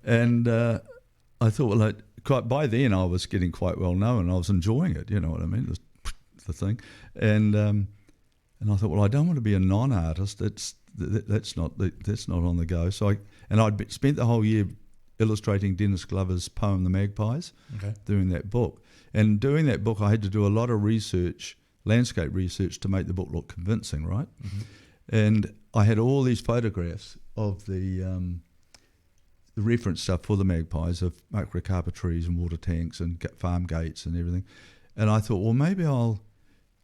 S1: And I thought, by then I was getting quite well known, I was enjoying it, you know what I mean, the thing. And I thought, well, I don't want to be a non-artist. that's not on the go. So I'd spent the whole year illustrating Dennis Glover's poem The Magpies, doing that book. And doing that book, I had to do a lot of research, landscape research, to make the book look convincing, right? Mm-hmm. And I had all these photographs of the reference stuff for the magpies of macrocarpa trees and water tanks and farm gates and everything. And I thought, well, maybe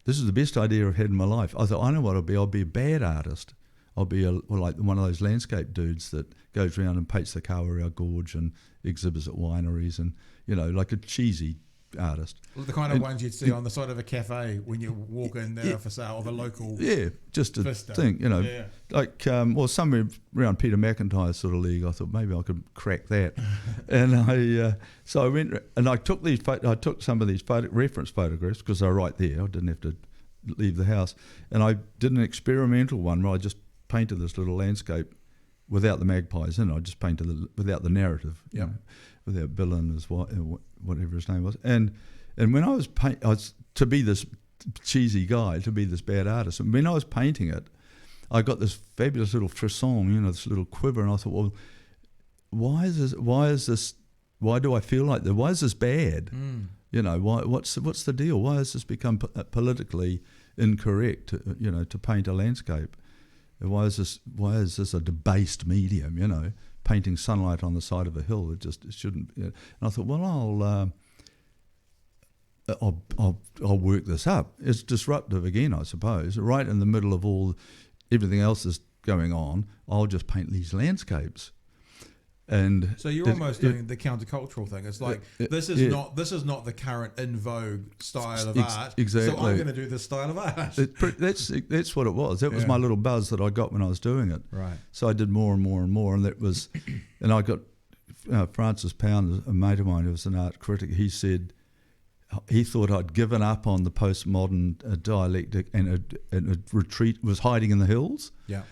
S1: this is the best idea I've had in my life. I thought, I know what I'll be. I'll be a bad artist. I'll be like one of those landscape dudes that goes around and paints the Kawerau Gorge and exhibits at wineries and, like a cheesy artist.
S2: Well, the kind of ones you'd see on the side of a cafe when you walk in there for sale of a local
S1: just a
S2: vista.
S1: thing, like somewhere around Peter McIntyre's sort of league. I thought maybe I could crack that. And so I went and I took some of these reference photographs because they're right there. I didn't have to leave the house. And I did an experimental one where I just painted this little landscape without the magpies in it. I just painted without the narrative, without Bill and his wife, whatever his name was. And when I was to be this cheesy guy, to be this bad artist, and when I was painting it, I got this fabulous little frisson, this little quiver, and I thought, well, why do I feel like that? Why is this bad? What's the deal? Why has this become politically incorrect, to paint a landscape? Why is this a debased medium, painting sunlight on the side of a hill? It shouldn't. And I thought, well, I'll work this up. It's disruptive again, I suppose. Right in the middle of everything else is going on, I'll just paint these landscapes. And
S2: so you're almost doing the countercultural thing. It's like this is not the current in vogue style of art.
S1: Exactly.
S2: So I'm going to do this style of art.
S1: That's what it was. That was my little buzz that I got when I was doing it.
S2: Right.
S1: So I did more and more and more, and and I got Francis Pound, a mate of mine who was an art critic. He said he thought I'd given up on the postmodern dialectic and a retreat was hiding in the hills.
S2: Yeah.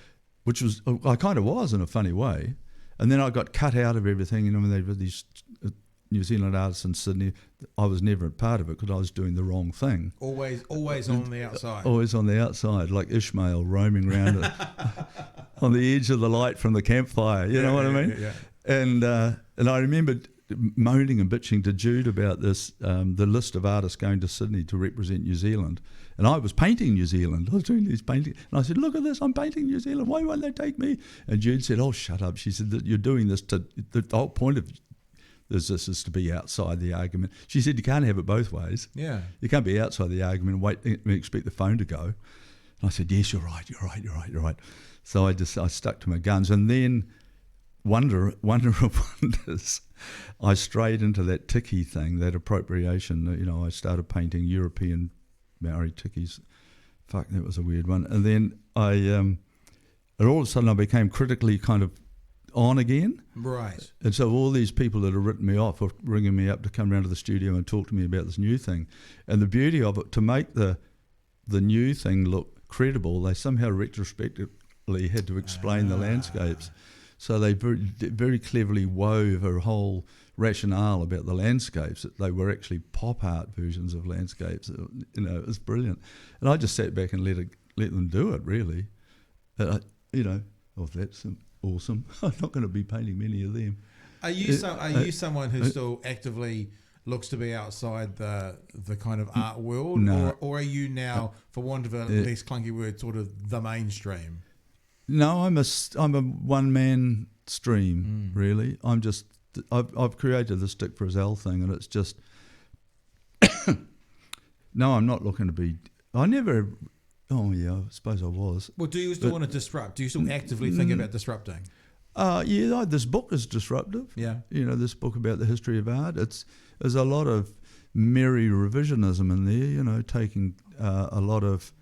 S1: Which was I kind of was in a funny way. And then I got cut out of everything. When they were these New Zealand artists in Sydney, I was never a part of it because I was doing the wrong thing.
S2: Always on the outside.
S1: Always on the outside, like Ishmael roaming around on the edge of the light from the campfire. You know what I mean?
S2: Yeah.
S1: And I remember moaning and bitching to Jude about this, the list of artists going to Sydney to represent New Zealand. And I was painting New Zealand. I was doing these paintings. And I said, look at this, I'm painting New Zealand. Why won't they take me? And Jude said, oh, shut up. She said, that you're doing this the whole point of this is to be outside the argument. She said, you can't have it both ways.
S2: Yeah.
S1: You can't be outside the argument and wait and expect the phone to go. And I said, yes, you're right. So I stuck to my guns. And then, wonder of wonders, I strayed into that tiki thing, that appropriation. I started painting European Maori tikis. Fuck, that was a weird one. And then and all of a sudden I became critically kind of on again.
S2: Right.
S1: And so all these people that had written me off were ringing me up to come round to the studio and talk to me about this new thing. And the beauty of it, to make the new thing look credible, they somehow retrospectively had to explain the landscapes. So they very, very cleverly wove a whole rationale about the landscapes, that they were actually pop art versions of landscapes. It was brilliant. And I just sat back and let them do it, really. That's awesome. I'm not going to be painting many of them.
S2: Are you someone who still actively looks to be outside the kind of art world?
S1: No.
S2: Or are you now, for want of a less clunky word, sort of the mainstream?
S1: No, I'm a one-man stream, really. I've created the Stick Frizzell thing, and it's just no, I'm not looking to be. I never. Oh yeah, I suppose I was.
S2: Well, do you still want to disrupt? Do you still actively think about disrupting?
S1: This book is disruptive.
S2: Yeah,
S1: this book about the history of art. There's a lot of merry revisionism in there. Taking a lot of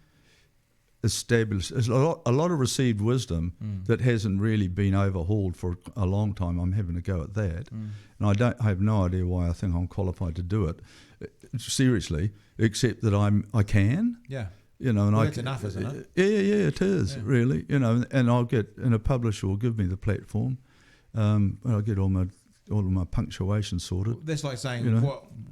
S1: established, a lot of received wisdom that hasn't really been overhauled for a long time. I'm having a go at that, and I have no idea why I think I'm qualified to do it. Seriously, except that I can.
S2: Yeah.
S1: And
S2: that's enough, isn't it?
S1: Yeah, it is really. And a publisher will give me the platform. I'll get all of my punctuation sorted.
S2: That's like saying,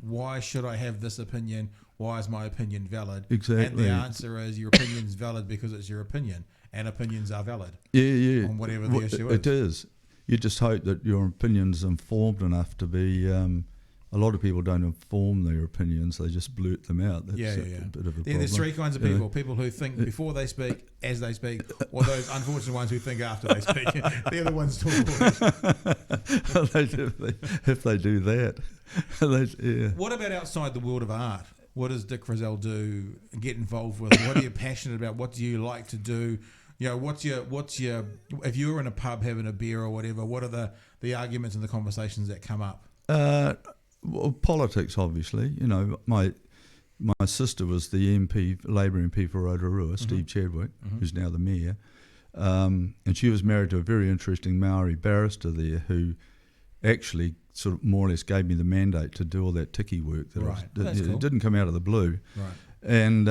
S2: why should I have this opinion? Why is my opinion valid?
S1: Exactly.
S2: And the answer is your opinion's valid because it's your opinion. and opinions are valid.
S1: Yeah.
S2: On whatever the issue
S1: It is. You just hope that your opinion's informed enough to be. A lot of people don't inform their opinions; they just blurt them out. That's a bit of a problem.
S2: There's three kinds of people: people who think before they speak, as they speak, or those unfortunate ones who think after they speak. They're the ones talking.
S1: If they do that,
S2: What about outside the world of art? What does Dick Frizzell do? Get involved with? What are you passionate about? What do you like to do? You know, what's your? If you're in a pub having a beer or whatever, what are the arguments and the conversations that come up?
S1: Well, politics, obviously. You know, my sister was the MP, Labour MP for Rotorua, Steve Chadwick, who's now the mayor, and she was married to a very interesting Maori barrister there who actually sort of more or less gave me the mandate to do all that tiki work. That
S2: Right.
S1: cool.
S2: It
S1: didn't come out of the blue.
S2: Right.
S1: And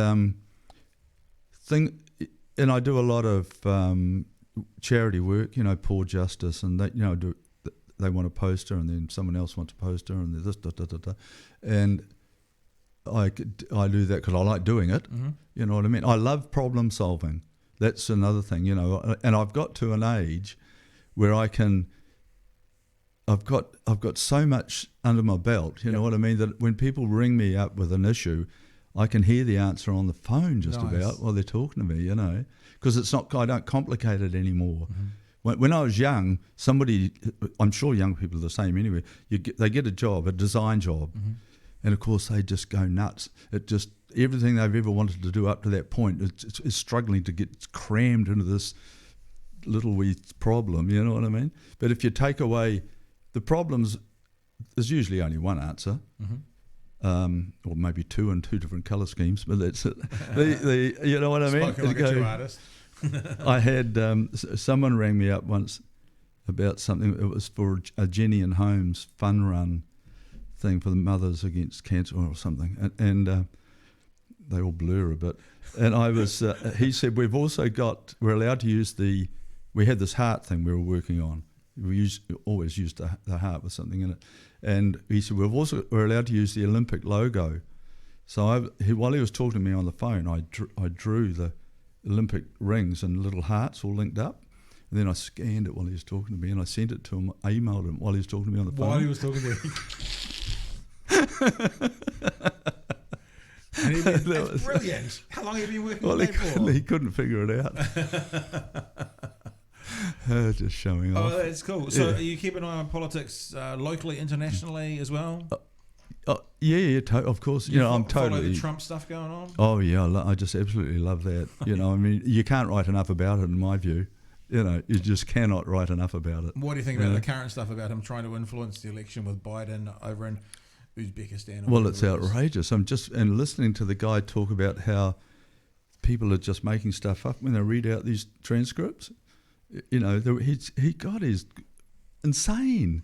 S1: and I do a lot of charity work. You know, Poor Justice, and they they want a poster, and then someone else wants a poster, and there's this, and I do that because I like doing it. You know what I mean? I love problem solving. That's another thing, you know. And I've got to an age where I've got so much under my belt. You know what I mean? That when people ring me up with an issue, I can hear the answer on the phone just about while they're talking to me. You know, because I don't complicate it anymore. When I was young, I'm sure young people are the same anyway, they get a job, a design job, and of course they just go nuts. Everything they've ever wanted to do up to that point is struggling to get crammed into this little wee problem, you know what I mean? But if you take away the problems, there's usually only one answer, or maybe two in two different colour schemes, but that's it. You know what I mean?
S2: Spoken like a true artist.
S1: I had someone rang me up once about something. It was for a Jenny and Holmes fun run thing for the Mothers Against Cancer or something, and they all blur a bit. And I was, he said, we're allowed to use we had this heart thing we were working on. We always used the heart with something in it, and he said we're allowed to use the Olympic logo. So while he was talking to me on the phone, I drew the Olympic rings and little hearts all linked up, and then I scanned it while he was talking to me, and I sent it to him. I emailed him while he was talking to me on the phone.
S2: While he was talking to you. That's brilliant. How long have you been working on that for?
S1: He couldn't figure it out. Just showing off.
S2: Oh, that's cool. So are you keeping an eye on politics locally, internationally as well?
S1: Yeah, of course. You know, I'm
S2: follow
S1: totally
S2: the Trump stuff going on.
S1: Oh yeah, I just absolutely love that. You know, I mean, you can't write enough about it in my view. You know, you just cannot write enough about it.
S2: What do you think about the current stuff about him trying to influence the election with Biden over in Uzbekistan?
S1: Well, it's outrageous. And listening to the guy talk about how people are just making stuff up when they read out these transcripts. You know, he's insane.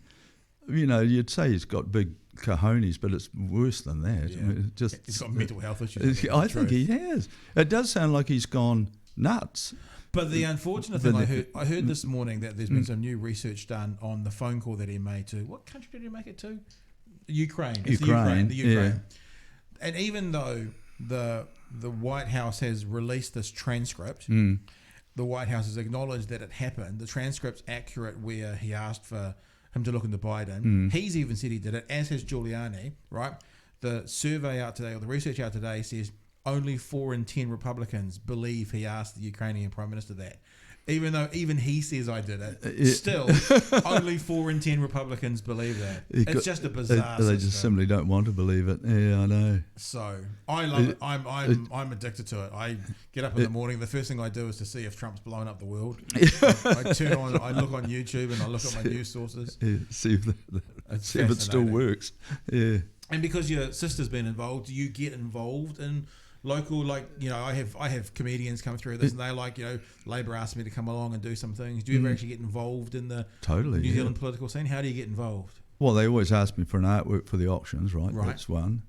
S1: You know, you'd say he's got big cojones, but it's worse than that.
S2: Yeah.
S1: I mean,
S2: he's got mental health issues.
S1: I think he has. It does sound like he's gone nuts.
S2: But the unfortunate thing I heard this morning that there's been some new research done on the phone call that he made to, what country did he make it to? Ukraine. It's
S1: Ukraine.
S2: The Ukraine. And even though the White House has released this transcript, the White House has acknowledged that it happened. The transcript's accurate where he asked for him to look into Biden. He's even said he did it, as has Giuliani, right? The survey out today, or the research out today, says only 4 in 10 Republicans believe he asked the Ukrainian Prime Minister that. Even though even he says I did it, still only 4 in 10 Republicans believe that. It's just a bizarre
S1: They just simply don't want to believe it. Yeah, I know.
S2: So I love it. I'm addicted to it. I get up in the morning. The first thing I do is to see if Trump's blowing up the world. I turn on. I look on YouTube and I look at my news sources.
S1: Yeah, see if it still works. Yeah.
S2: And because your sister's been involved, do you get involved in local, like, you know, I have comedians come through this, and they like, you know, Labour asked me to come along and do some things. Do you ever actually get involved in the New Zealand political scene? How do you get involved?
S1: Well, they always ask me for an artwork for the auctions, right? That's one.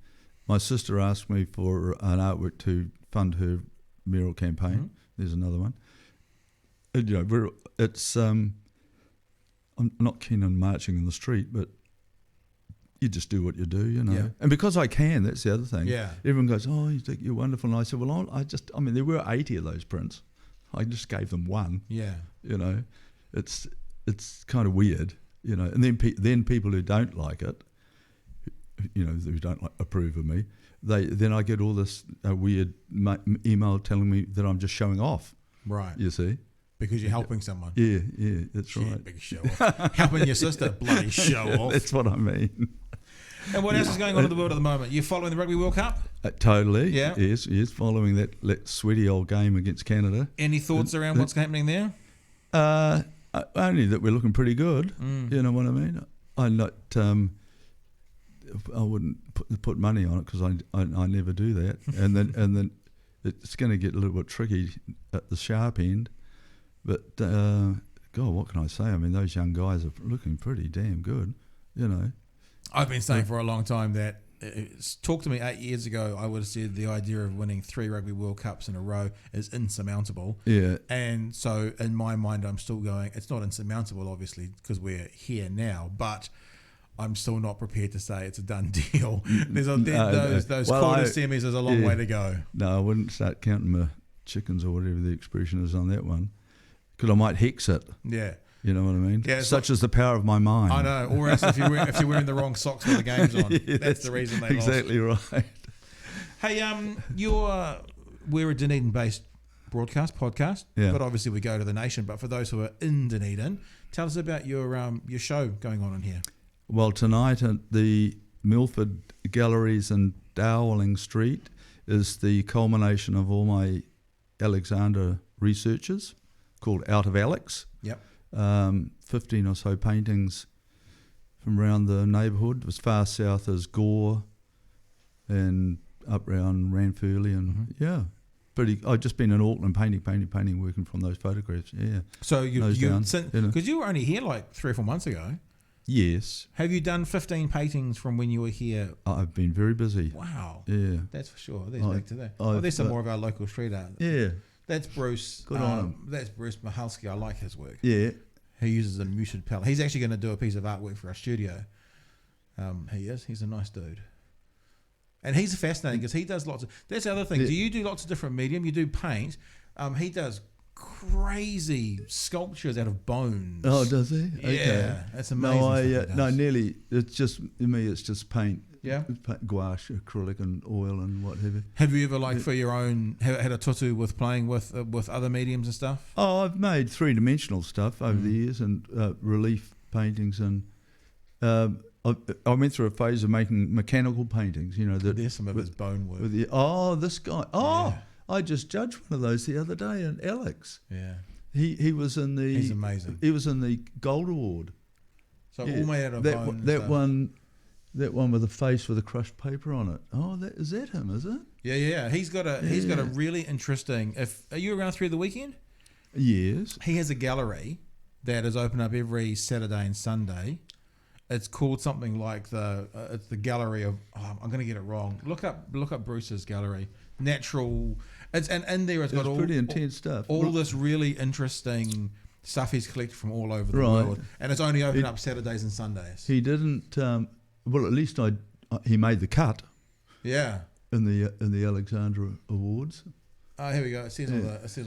S1: My sister asked me for an artwork to fund her mayoral campaign. There's another one. And, you know, I'm not keen on marching in the street, but you just do what you do, you know. Yeah. And because I can, that's the other thing.
S2: Yeah.
S1: Everyone goes, oh, you think you're wonderful. And I said, well, there were 80 of those prints. I just gave them one.
S2: Yeah.
S1: You know, it's kind of weird. You know, and then people who don't like it, you know, who don't approve of me, then I get all this weird email telling me that I'm just showing off.
S2: Right.
S1: You see.
S2: Because you're helping someone.
S1: Yeah, that's right.
S2: Big show off. Helping your sister, bloody show off.
S1: That's what I mean.
S2: And what else is going on in the world at the moment? You're following the Rugby World Cup?
S1: Totally.
S2: Yeah.
S1: Yes, following that sweaty old game against Canada.
S2: Any thoughts around what's happening there?
S1: Only that we're looking pretty good. You know what I mean? I'm not. I wouldn't put money on it because I never do that. And then it's going to get a little bit tricky at the sharp end. But, God, what can I say? I mean, those young guys are looking pretty damn good, you know.
S2: I've been saying for a long time that, talk to me 8 years ago, I would have said the idea of winning 3 Rugby World Cups in a row is insurmountable.
S1: Yeah.
S2: And so in my mind, I'm still going, it's not insurmountable, obviously, because we're here now, but I'm still not prepared to say it's a done deal. Those quarter semis is a long way to go.
S1: No, I wouldn't start counting my chickens or whatever the expression is on that one. Because I might hex it. Yeah. You know what I mean? Yeah, such as the power of my mind.
S2: I know. Or else if you're wearing the wrong socks when the game's on. That's the reason they
S1: exactly
S2: lost.
S1: Right.
S2: Hey, we're a Dunedin-based podcast, but obviously we go to the nation. But for those who are in Dunedin, tell us about your show going on in here.
S1: Well, tonight at the Milford Galleries in Dowling Street is the culmination of all my Alexander researches, called Out of Alex.
S2: Yep.
S1: 15 or so paintings from around the neighbourhood, as far south as Gore and up around Ranfurly and I've just been in Auckland painting, working from those photographs. Yeah.
S2: So because you were only here like 3 or 4 months ago.
S1: Yes.
S2: Have you done 15 paintings from when you were here?
S1: I've been very busy.
S2: Wow.
S1: Yeah.
S2: That's for sure. Back to that. There's some more of our local street art.
S1: Yeah.
S2: That's Bruce.
S1: Good on him.
S2: That's Bruce Mahalski. I like his work.
S1: Yeah.
S2: He uses a muted palette. He's actually going to do a piece of artwork for our studio. He's a nice dude. And he's fascinating because he does lots of... That's the other thing. Do you do lots of different medium? You do paint. He does crazy sculptures out of bones.
S1: Oh, does he?
S2: Yeah.
S1: Okay.
S2: That's amazing.
S1: Nearly. It's just, to me, it's just paint.
S2: Yeah.
S1: Gouache, acrylic and oil and what have you.
S2: Have you ever, for your own, had a tutu with playing with other mediums and stuff?
S1: Oh, I've made 3-dimensional stuff over the years and relief paintings and... I went through a phase of making mechanical paintings, you know.
S2: There's some of his bone work.
S1: This guy. Oh, yeah. I just judged one of those the other day, and Alex.
S2: Yeah.
S1: He was in the...
S2: He's amazing.
S1: He was in the Gold Award.
S2: So all made out of bone.
S1: That one with the face with the crushed paper on it. Oh, is that him, is it?
S2: Yeah. He's got a really interesting... Are you around through the weekend?
S1: Yes.
S2: He has a gallery that is open up every Saturday and Sunday. It's called something like it's the gallery of... I'm going to get it wrong. Look up Bruce's gallery. Natural... And in there it's got all...
S1: pretty intense stuff.
S2: All this really interesting stuff he's collected from all over the world. And it's only open up Saturdays and Sundays.
S1: He didn't... well, at least he made the cut.
S2: Yeah.
S1: In the Alexandra Awards.
S2: Oh, here we go. It says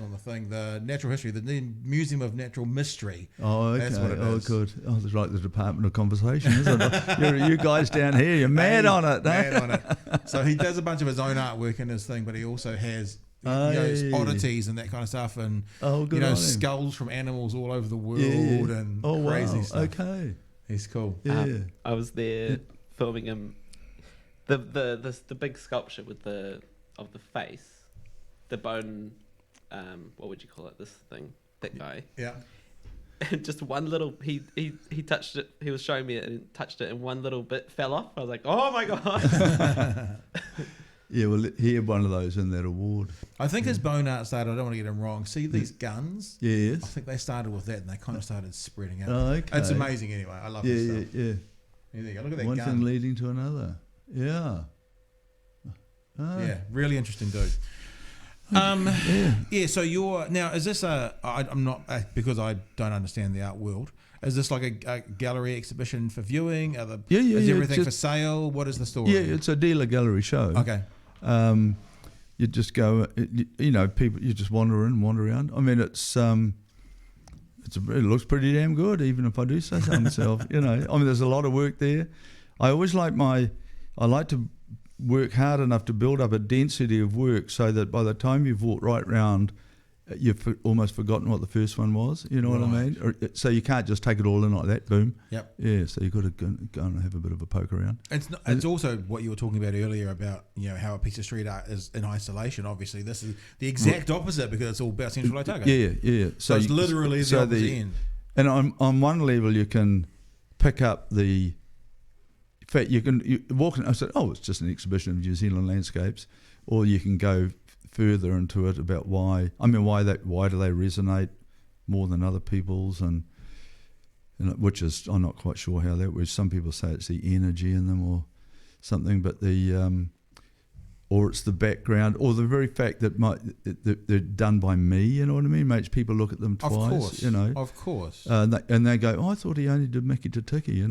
S2: on the thing, the Natural History, the Museum of Natural Mystery.
S1: Oh, okay.
S2: That's what it is.
S1: Good. Oh, it's like the Department of Conversation, isn't it? you guys down here, you're mad on it.
S2: Mad on it. So he does a bunch of his own artwork in his thing, but he also has oddities and that kind of stuff, and skulls from animals all over the world and crazy stuff.
S1: Okay.
S2: He's cool.
S1: Yeah.
S3: I was there filming him. The big sculpture with the face. The bone, what would you call it? This thing, that guy.
S2: Yeah.
S3: And just one little, he touched it. He was showing me it and touched it, and one little bit fell off. I was like, oh my god.
S1: Yeah, well, he had one of those in that award.
S2: I think his bone art started. I don't want to get him wrong. See these guns?
S1: Yes.
S2: I think they started with that, and they kind of started spreading out.
S1: Oh, okay.
S2: It's amazing. Anyway, I love his stuff.
S1: Yeah.
S2: There you go. Look at that
S1: one
S2: gun.
S1: Thing leading to another. Yeah.
S2: Yeah, really interesting dude. So you're now. Is this I'm not because I don't understand the art world. Is this like a gallery exhibition for viewing? Is everything for sale? What is the story?
S1: Yeah, it's a dealer gallery show.
S2: Okay.
S1: you just go, people, you just wander in and wander around. I mean, it looks pretty damn good, even if I do say so myself. I mean, there's a lot of work there. I always I like to work hard enough to build up a density of work so that by the time you've walked right round, you've almost forgotten what the first one was. You know what I mean? So you can't just take it all in like that. Boom.
S2: Yep.
S1: Yeah. So you've got to go and have a bit of a poke around.
S2: It's also what you were talking about earlier about how a piece of street art is in isolation. Obviously, this is the exact opposite because it's all about Central Otago.
S1: Yeah.
S2: So it's literally the opposite end.
S1: And on one level, you can pick up the. In fact, you walk in. I said, "Oh, it's just an exhibition of New Zealand landscapes," or you can go further into it about why do they resonate more than other people's, and which is, I'm not quite sure how that works. Some people say it's the energy in them or something, but or it's the background, or the very fact that they're done by me. You know what I mean? Makes people look at them twice.
S2: Of course, of course.
S1: And they go, "Oh, I thought he only did Mickey to Tiki."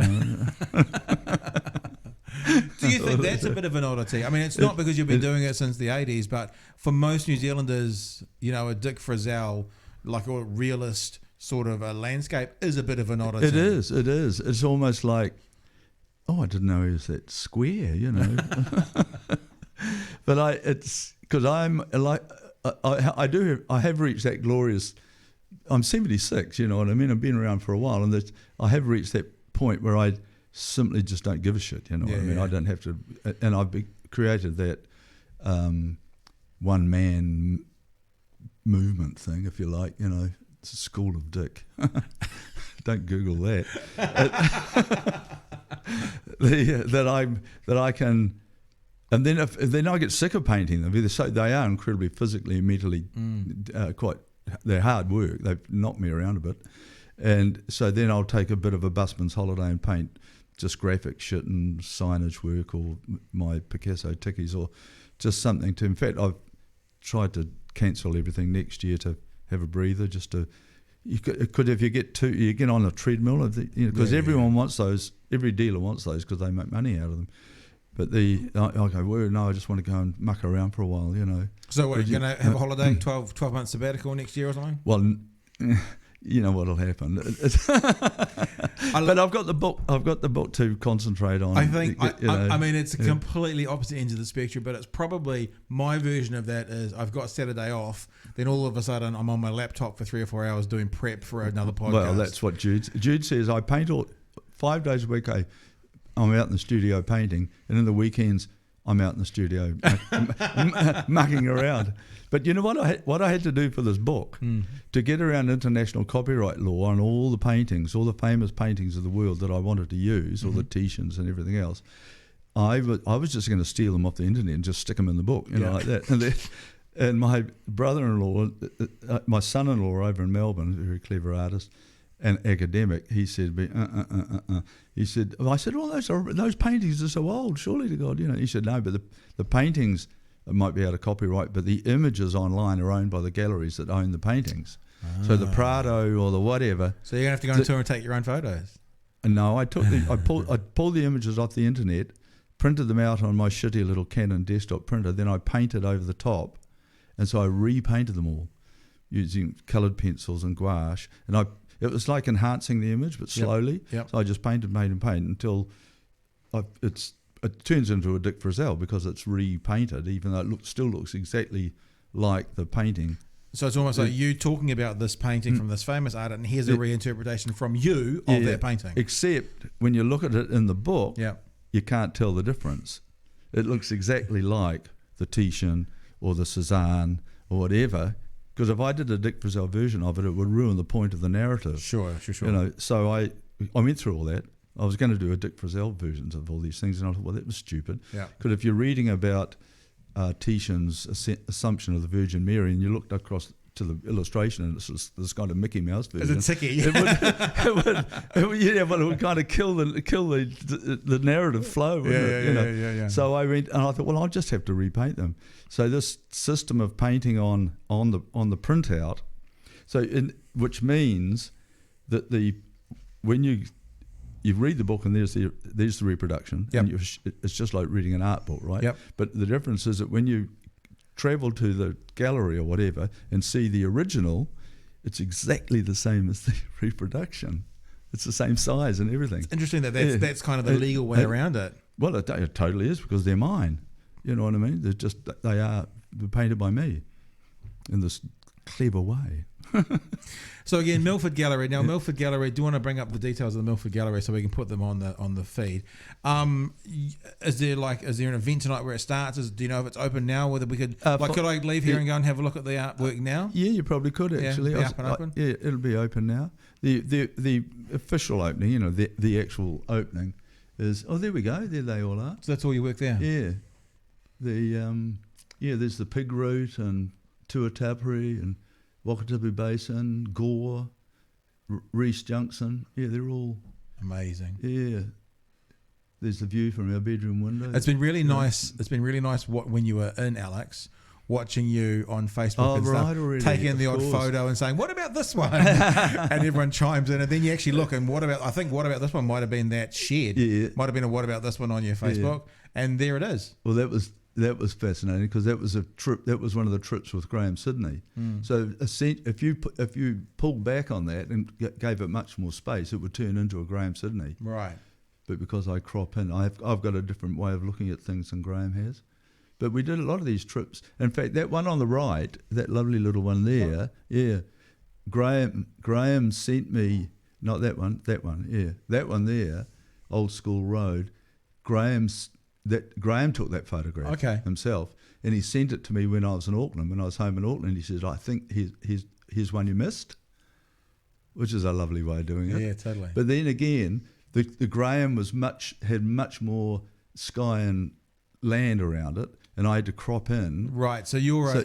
S2: Do you think that's a bit of an oddity? I mean, it's not because you've been doing it since the 80s, but for most New Zealanders, a Dick Frizzell, like a realist sort of a landscape, is a bit of an oddity.
S1: It is. It's almost like, oh, I didn't know he was that square, But it's because I'm like, I have reached that glorious. I'm 76, you know what I mean. I've been around for a while, and I have reached that point where I simply just don't give a shit. You know what I mean? I don't have to, and I've created that one man movement thing, if you like. It's a school of Dick. Don't Google that. That I can. And then then I get sick of painting them. They are incredibly physically and mentally they're hard work. They've knocked me around a bit. And so then I'll take a bit of a busman's holiday and paint just graphic shit and signage work, or my Picasso tickies, or just something to. In fact, I've tried to cancel everything next year to have a breather, just to. You could if you get on a treadmill, because everyone wants those. Every dealer wants those because they make money out of them. But I go, well, no, I just want to go and muck around for a while,
S2: So what, you're going to have a holiday, 12 months sabbatical next year or something?
S1: Well, you know what'll happen. But I've got the book to concentrate on.
S2: I think, I mean, it's a completely opposite ends of the spectrum, but it's probably my version of that is I've got Saturday off, then all of a sudden I'm on my laptop for 3 or 4 hours doing prep for another podcast.
S1: Well, that's what Jude says. I paint 5 days a week. I'm out in the studio painting, and in the weekends I'm out in the studio mucking around. But you know what I had to do for this book to get around international copyright law on all the paintings, all the famous paintings of the world that I wanted to use, all the Titians and everything else. I was just going to steal them off the internet and just stick them in the book, like that. And my brother-in-law, my son-in-law over in Melbourne, a very clever artist and academic, he said, He said, I said, well, those paintings are so old, surely to God, He said, no, but the paintings might be out of copyright, but the images online are owned by the galleries that own the paintings. So the Prado or the whatever.
S2: So you're going to have to go on tour and take your own photos?
S1: No, I pulled the images off the internet, printed them out on my shitty little Canon desktop printer, then I painted over the top, and so I repainted them all using coloured pencils and gouache, and it was like enhancing the image, but slowly.
S2: Yep.
S1: So I just painted until it turns into a Dick Frizzell because it's repainted, even though it still looks exactly like the painting.
S2: So it's almost like you talking about this painting from this famous artist, and here's a reinterpretation from you of that painting. Except
S1: when you look at it in the book, you can't tell the difference. It looks exactly like the Titian or the Cézanne or whatever. Because if I did a Dick Frizzell version of it, it would ruin the point of the narrative.
S2: Sure.
S1: So I went through all that. I was going to do a Dick Frizzell versions of all these things, and I thought, well, that was stupid.
S2: Yeah.
S1: Because if you're reading about Titian's Assumption of the Virgin Mary, and you looked across to the illustration, and it's just this kind of Mickey Mouse version.
S2: It's a ticky.
S1: It would kind of kill the narrative flow.
S2: Yeah.
S1: So I went, and I thought, well, I'll just have to repaint them. So this system of painting on the printout, which means that when you read the book and there's the reproduction, and it's just like reading an art book, right?
S2: Yep.
S1: But the difference is that when you travel to the gallery or whatever and see the original, it's exactly the same as the reproduction. It's the same size and everything.
S2: It's interesting that's kind of the legal way around it.
S1: Well, it totally is, because they're mine. You know what I mean? They're painted by me in this clever way.
S2: So again, Milford Gallery. Now, Milford Gallery. Do you want to bring up the details of the Milford Gallery so we can put them on the feed? Is there an event tonight where it starts? Do you know if it's open now? Whether we could could I leave here and go and have a look at the artwork now?
S1: Yeah, you probably could actually.
S2: Yeah, be up and open?
S1: Yeah, it'll be open now. The official opening, the actual opening is. Oh, there we go. There they all are.
S2: So that's all your work there.
S1: Yeah. There's the Pig Root and Tuatapere and Wakatipu Basin, Gore, Reese Junction. Yeah, they're all
S2: amazing.
S1: Yeah. There's the view from our bedroom window.
S2: It's been really nice. It's been really nice when you were in, Alex, watching you on Facebook and stuff, taking the odd photo and saying, "What about this one?" and everyone chimes in, and then you actually look and what about this one might have been that shed. Yeah. Might have been a what about this one on your Facebook, and there it is.
S1: Well, that was fascinating, because that was a trip. That was one of the trips with Graham Sidney. So if you pulled back on that and gave it much more space, it would turn into a Graham Sidney.
S2: Right.
S1: But because I crop in, I've got a different way of looking at things than Graham has. But we did a lot of these trips. In fact, that one on the right, that lovely little one there, Graham sent me, not that one, that one there, Old School Road. Graham took that photograph himself, and he sent it to me when I was in Auckland. When I was home in Auckland, he says, "I think here's one you missed," which is a lovely way of doing it.
S2: Yeah, totally.
S1: But then again, the Graham had much more sky and land around it, and I had to crop in.
S2: Right. So you're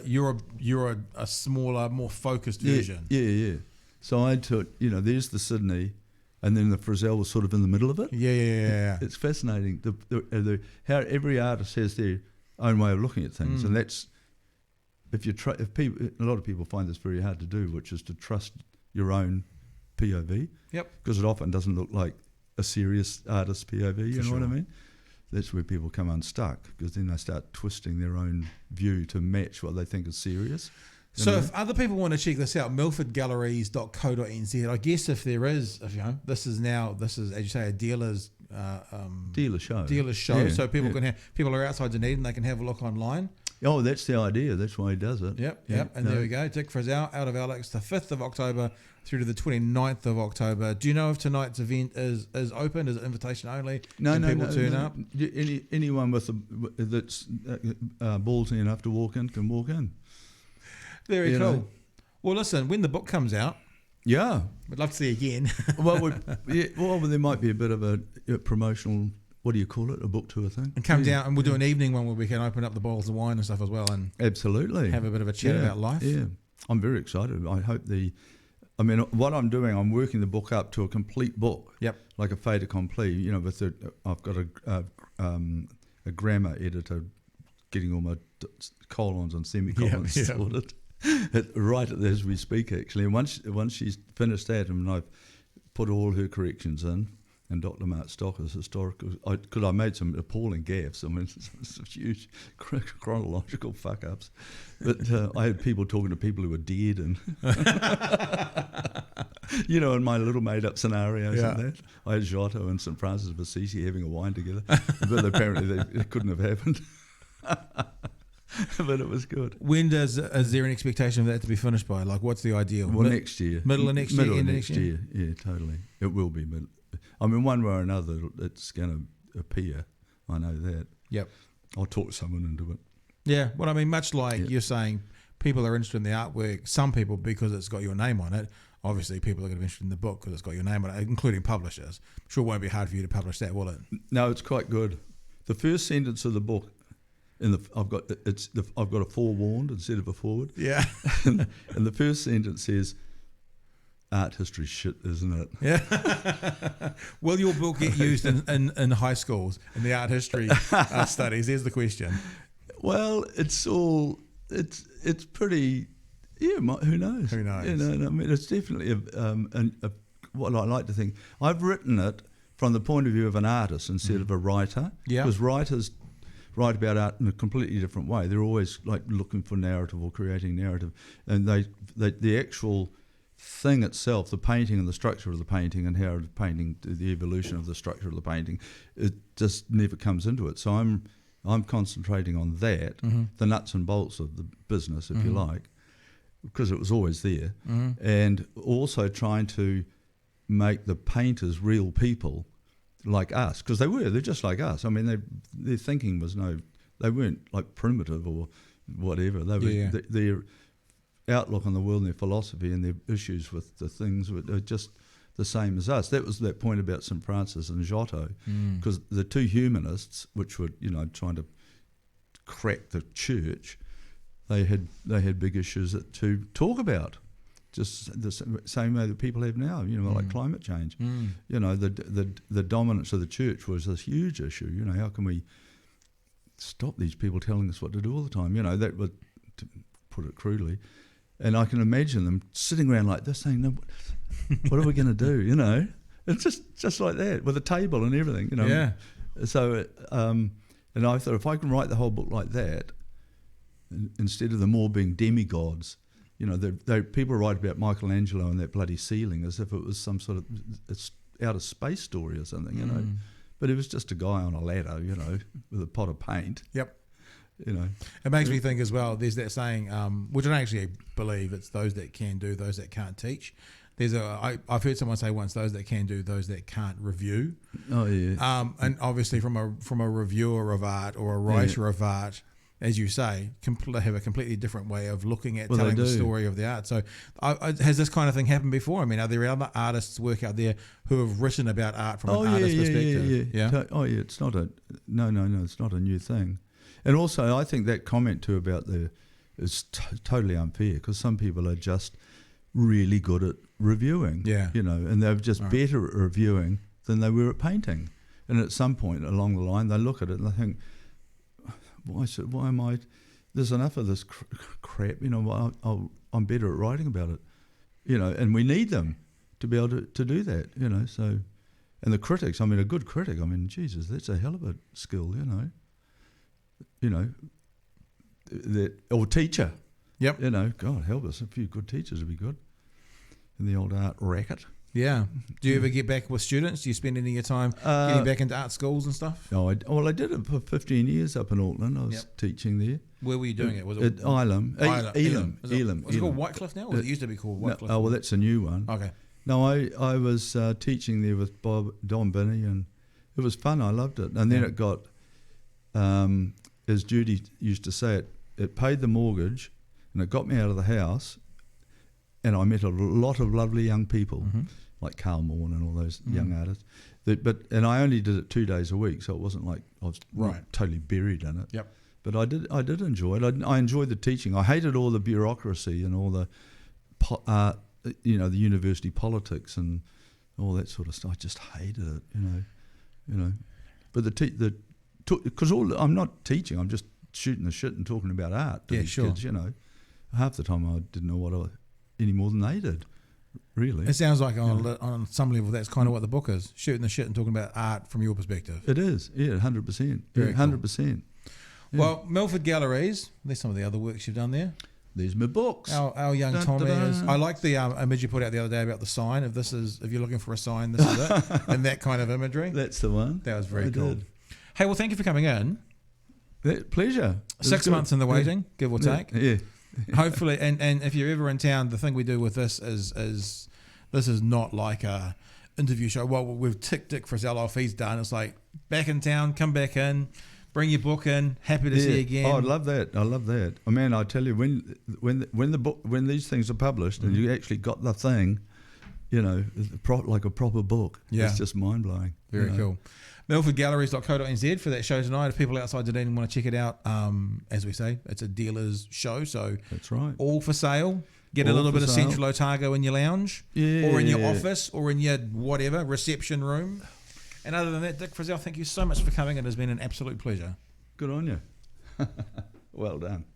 S2: a smaller, more focused version.
S1: Yeah. So I took, there's the Sydney, and then the Frizzell was sort of in the middle of it.
S2: Yeah.
S1: It's fascinating how every artist has their own way of looking at things, and that's a lot of people find this very hard to do, which is to trust your own POV.
S2: Yep.
S1: Because it often doesn't look like a serious artist's POV. You know what I mean? That's where people come unstuck, because then they start twisting their own view to match what they think is serious.
S2: So if other people want to check this out, milfordgalleries.co.nz, I guess this is, as you say, a dealer's show. So people are outside Dunedin, they can have a look online.
S1: Oh, that's the idea. That's why he does it.
S2: Yep. And there we go. Dick Frizzell, out of Alex, the 5th of October through to the 29th of October. Do you know if tonight's event is open? Is it invitation only? Can people turn up?
S1: Anyone that's ballsy enough to walk in can walk in.
S2: Very cool. Well, listen, when the book comes out,
S1: yeah,
S2: we'd love to see again.
S1: Well, there might be a bit of a promotional, what do you call it, a book tour thing.
S2: And come down, and we'll do an evening one where we can open up the bottles of wine and stuff as well, and
S1: absolutely
S2: have a bit of a chat about life.
S1: Yeah, I'm very excited. I hope what I'm doing, I'm working the book up to a complete book. Yep. Like a fait accompli. I've got a grammar editor getting all my colons and semicolons sorted. Right as we speak, actually. And once she's finished that, and I've put all her corrections in, and Dr. Mark Stocker's historical, because I made some appalling gaffes. I mean, some huge chronological fuck ups. But I had people talking to people who were dead, and in my little made up scenarios and that. I had Giotto and St. Francis of Assisi having a wine together, but apparently it couldn't have happened. But it was good.
S2: Is there an expectation of that to be finished by? Like, what's the ideal?
S1: Well, next year.
S2: Middle of next year?
S1: Middle of next year. Yeah, totally. It will be. I mean, one way or another, it's going to appear. I know that. Yep. I'll talk someone into it.
S2: Yeah. Well, I mean, much like you're saying, people are interested in the artwork. Some people, because it's got your name on it. Obviously, people are going to be interested in the book because it's got your name on it, including publishers. I'm sure it won't be hard for you to publish that, will it?
S1: No, it's quite good. The first sentence of the book, I've got a forewarned instead of a forward.
S2: Yeah.
S1: and the first sentence says, "Art history shit, isn't it?"
S2: Yeah. Will your book get used in high schools in the art history studies? There's the question.
S1: Well, it's pretty. Yeah, who knows?
S2: Who knows?
S1: I mean, it's definitely what I like to think. I've written it from the point of view of an artist instead of a writer. Yeah. Because write about art in a completely different way. They're always like looking for narrative or creating narrative, and the actual thing itself, the painting and the structure of the painting and how the painting, the evolution of the structure of the painting, it just never comes into it. So I'm concentrating on that, the nuts and bolts of the business, if you like, because it was always there, and also trying to make the painters real people like us, because they're just like us. I mean, their thinking was they weren't like primitive or whatever. They were their outlook on the world and their philosophy and their issues with the things were just the same as us. That was that point about St. Francis and Giotto, because the two humanists, which were trying to crack the church, they had big issues to talk about, just the same way that people have now. Like climate change. The dominance of the church was this huge issue. How can we stop these people telling us what to do all the time? That would, to put it crudely. And I can imagine them sitting around like this saying, "No, what are we going to do?" It's just like that with a table and everything.
S2: Yeah.
S1: So, and I thought if I can write the whole book like that, instead of them all being demigods, people write about Michelangelo and that bloody ceiling as if it was some sort of outer space story or something, But it was just a guy on a ladder, with a pot of paint.
S2: Yep. It makes me think as well, there's that saying, which I don't actually believe, it's those that can do, those that can't teach. I've heard someone say once, those that can do, those that can't review.
S1: Oh, yeah.
S2: And obviously from a reviewer of art or a writer of art, as you say, have a completely different way of looking at telling the story of the art. So has this kind of thing happened before? I mean, are there other artists work out there who have written about art from an artist's perspective?
S1: Yeah. Oh, yeah, it's not no, it's not a new thing. And also, I think that comment too about is totally unfair, because some people are just really good at reviewing. Yeah. And they're just better at reviewing than they were at painting. And at some point along the line, they look at it and they think, why am I? There's enough of this crap. I'm better at writing about it. And we need them to be able to do that. So, and the critics. I mean, a good critic. I mean, Jesus, that's a hell of a skill. Or teacher.
S2: Yep.
S1: God help us, a few good teachers would be good in the old art racket.
S2: Yeah. Do you ever get back with students? Do you spend any of your time getting back into art schools and stuff?
S1: No, I did it for 15 years up in Auckland. I was teaching there.
S2: Where were you doing it? Was it
S1: at Elam? Elam.
S2: Was it called Whitecliffe now? Or it used to be called Whitecliffe?
S1: Oh, well, that's a new one.
S2: Okay.
S1: No, I was teaching there with Don Binney, and it was fun. I loved it. And then it got, as Judy used to say, it paid the mortgage, and it got me out of the house, and I met a lot of lovely young people, like Carl Morn and all those young artists. And I only did it 2 days a week, so it wasn't like I was totally buried in it.
S2: Yep.
S1: But I did enjoy it. I enjoyed the teaching. I hated all the bureaucracy and all the, the university politics and all that sort of stuff. I just hated it, But because I'm not teaching, I'm just shooting the shit and talking about art to these kids, Half the time I didn't know any more than they did, really.
S2: It sounds like on some level that's kind of what the book is, shooting the shit and talking about art from your perspective.
S1: It is, 100%. 100%. Yeah.
S2: Well, Milford Galleries, there's some of the other works you've done there.
S1: There's my books.
S2: Our young Tommy is. I like the image you put out the other day about the sign. If you're looking for a sign, this is it. And that kind of imagery.
S1: That's the one.
S2: That was very cool. Hey, well, thank you for coming in.
S1: Pleasure.
S2: 6 months in the waiting, give or take.
S1: Yeah.
S2: Hopefully, and if you're ever in town, the thing we do with this is this is not like a interview show. Well, we've ticked Dick Frizzell off. He's done. It's like, back in town, come back in, bring your book in. Happy to see you again.
S1: Oh, I love that. Oh, man, I tell you, when these things are published and you actually got the thing, like a proper book, it's just mind blowing.
S2: Very cool. MilfordGalleries.co.nz for that show tonight. If people outside Dunedin want to check it out, as we say, it's a dealer's show, so
S1: that's right.
S2: All for sale. Get a little bit of Central Otago in your lounge, or in your office, or in your whatever reception room. And other than that, Dick Frizzell, thank you so much for coming. It has been an absolute pleasure.
S1: Good on you. Well done.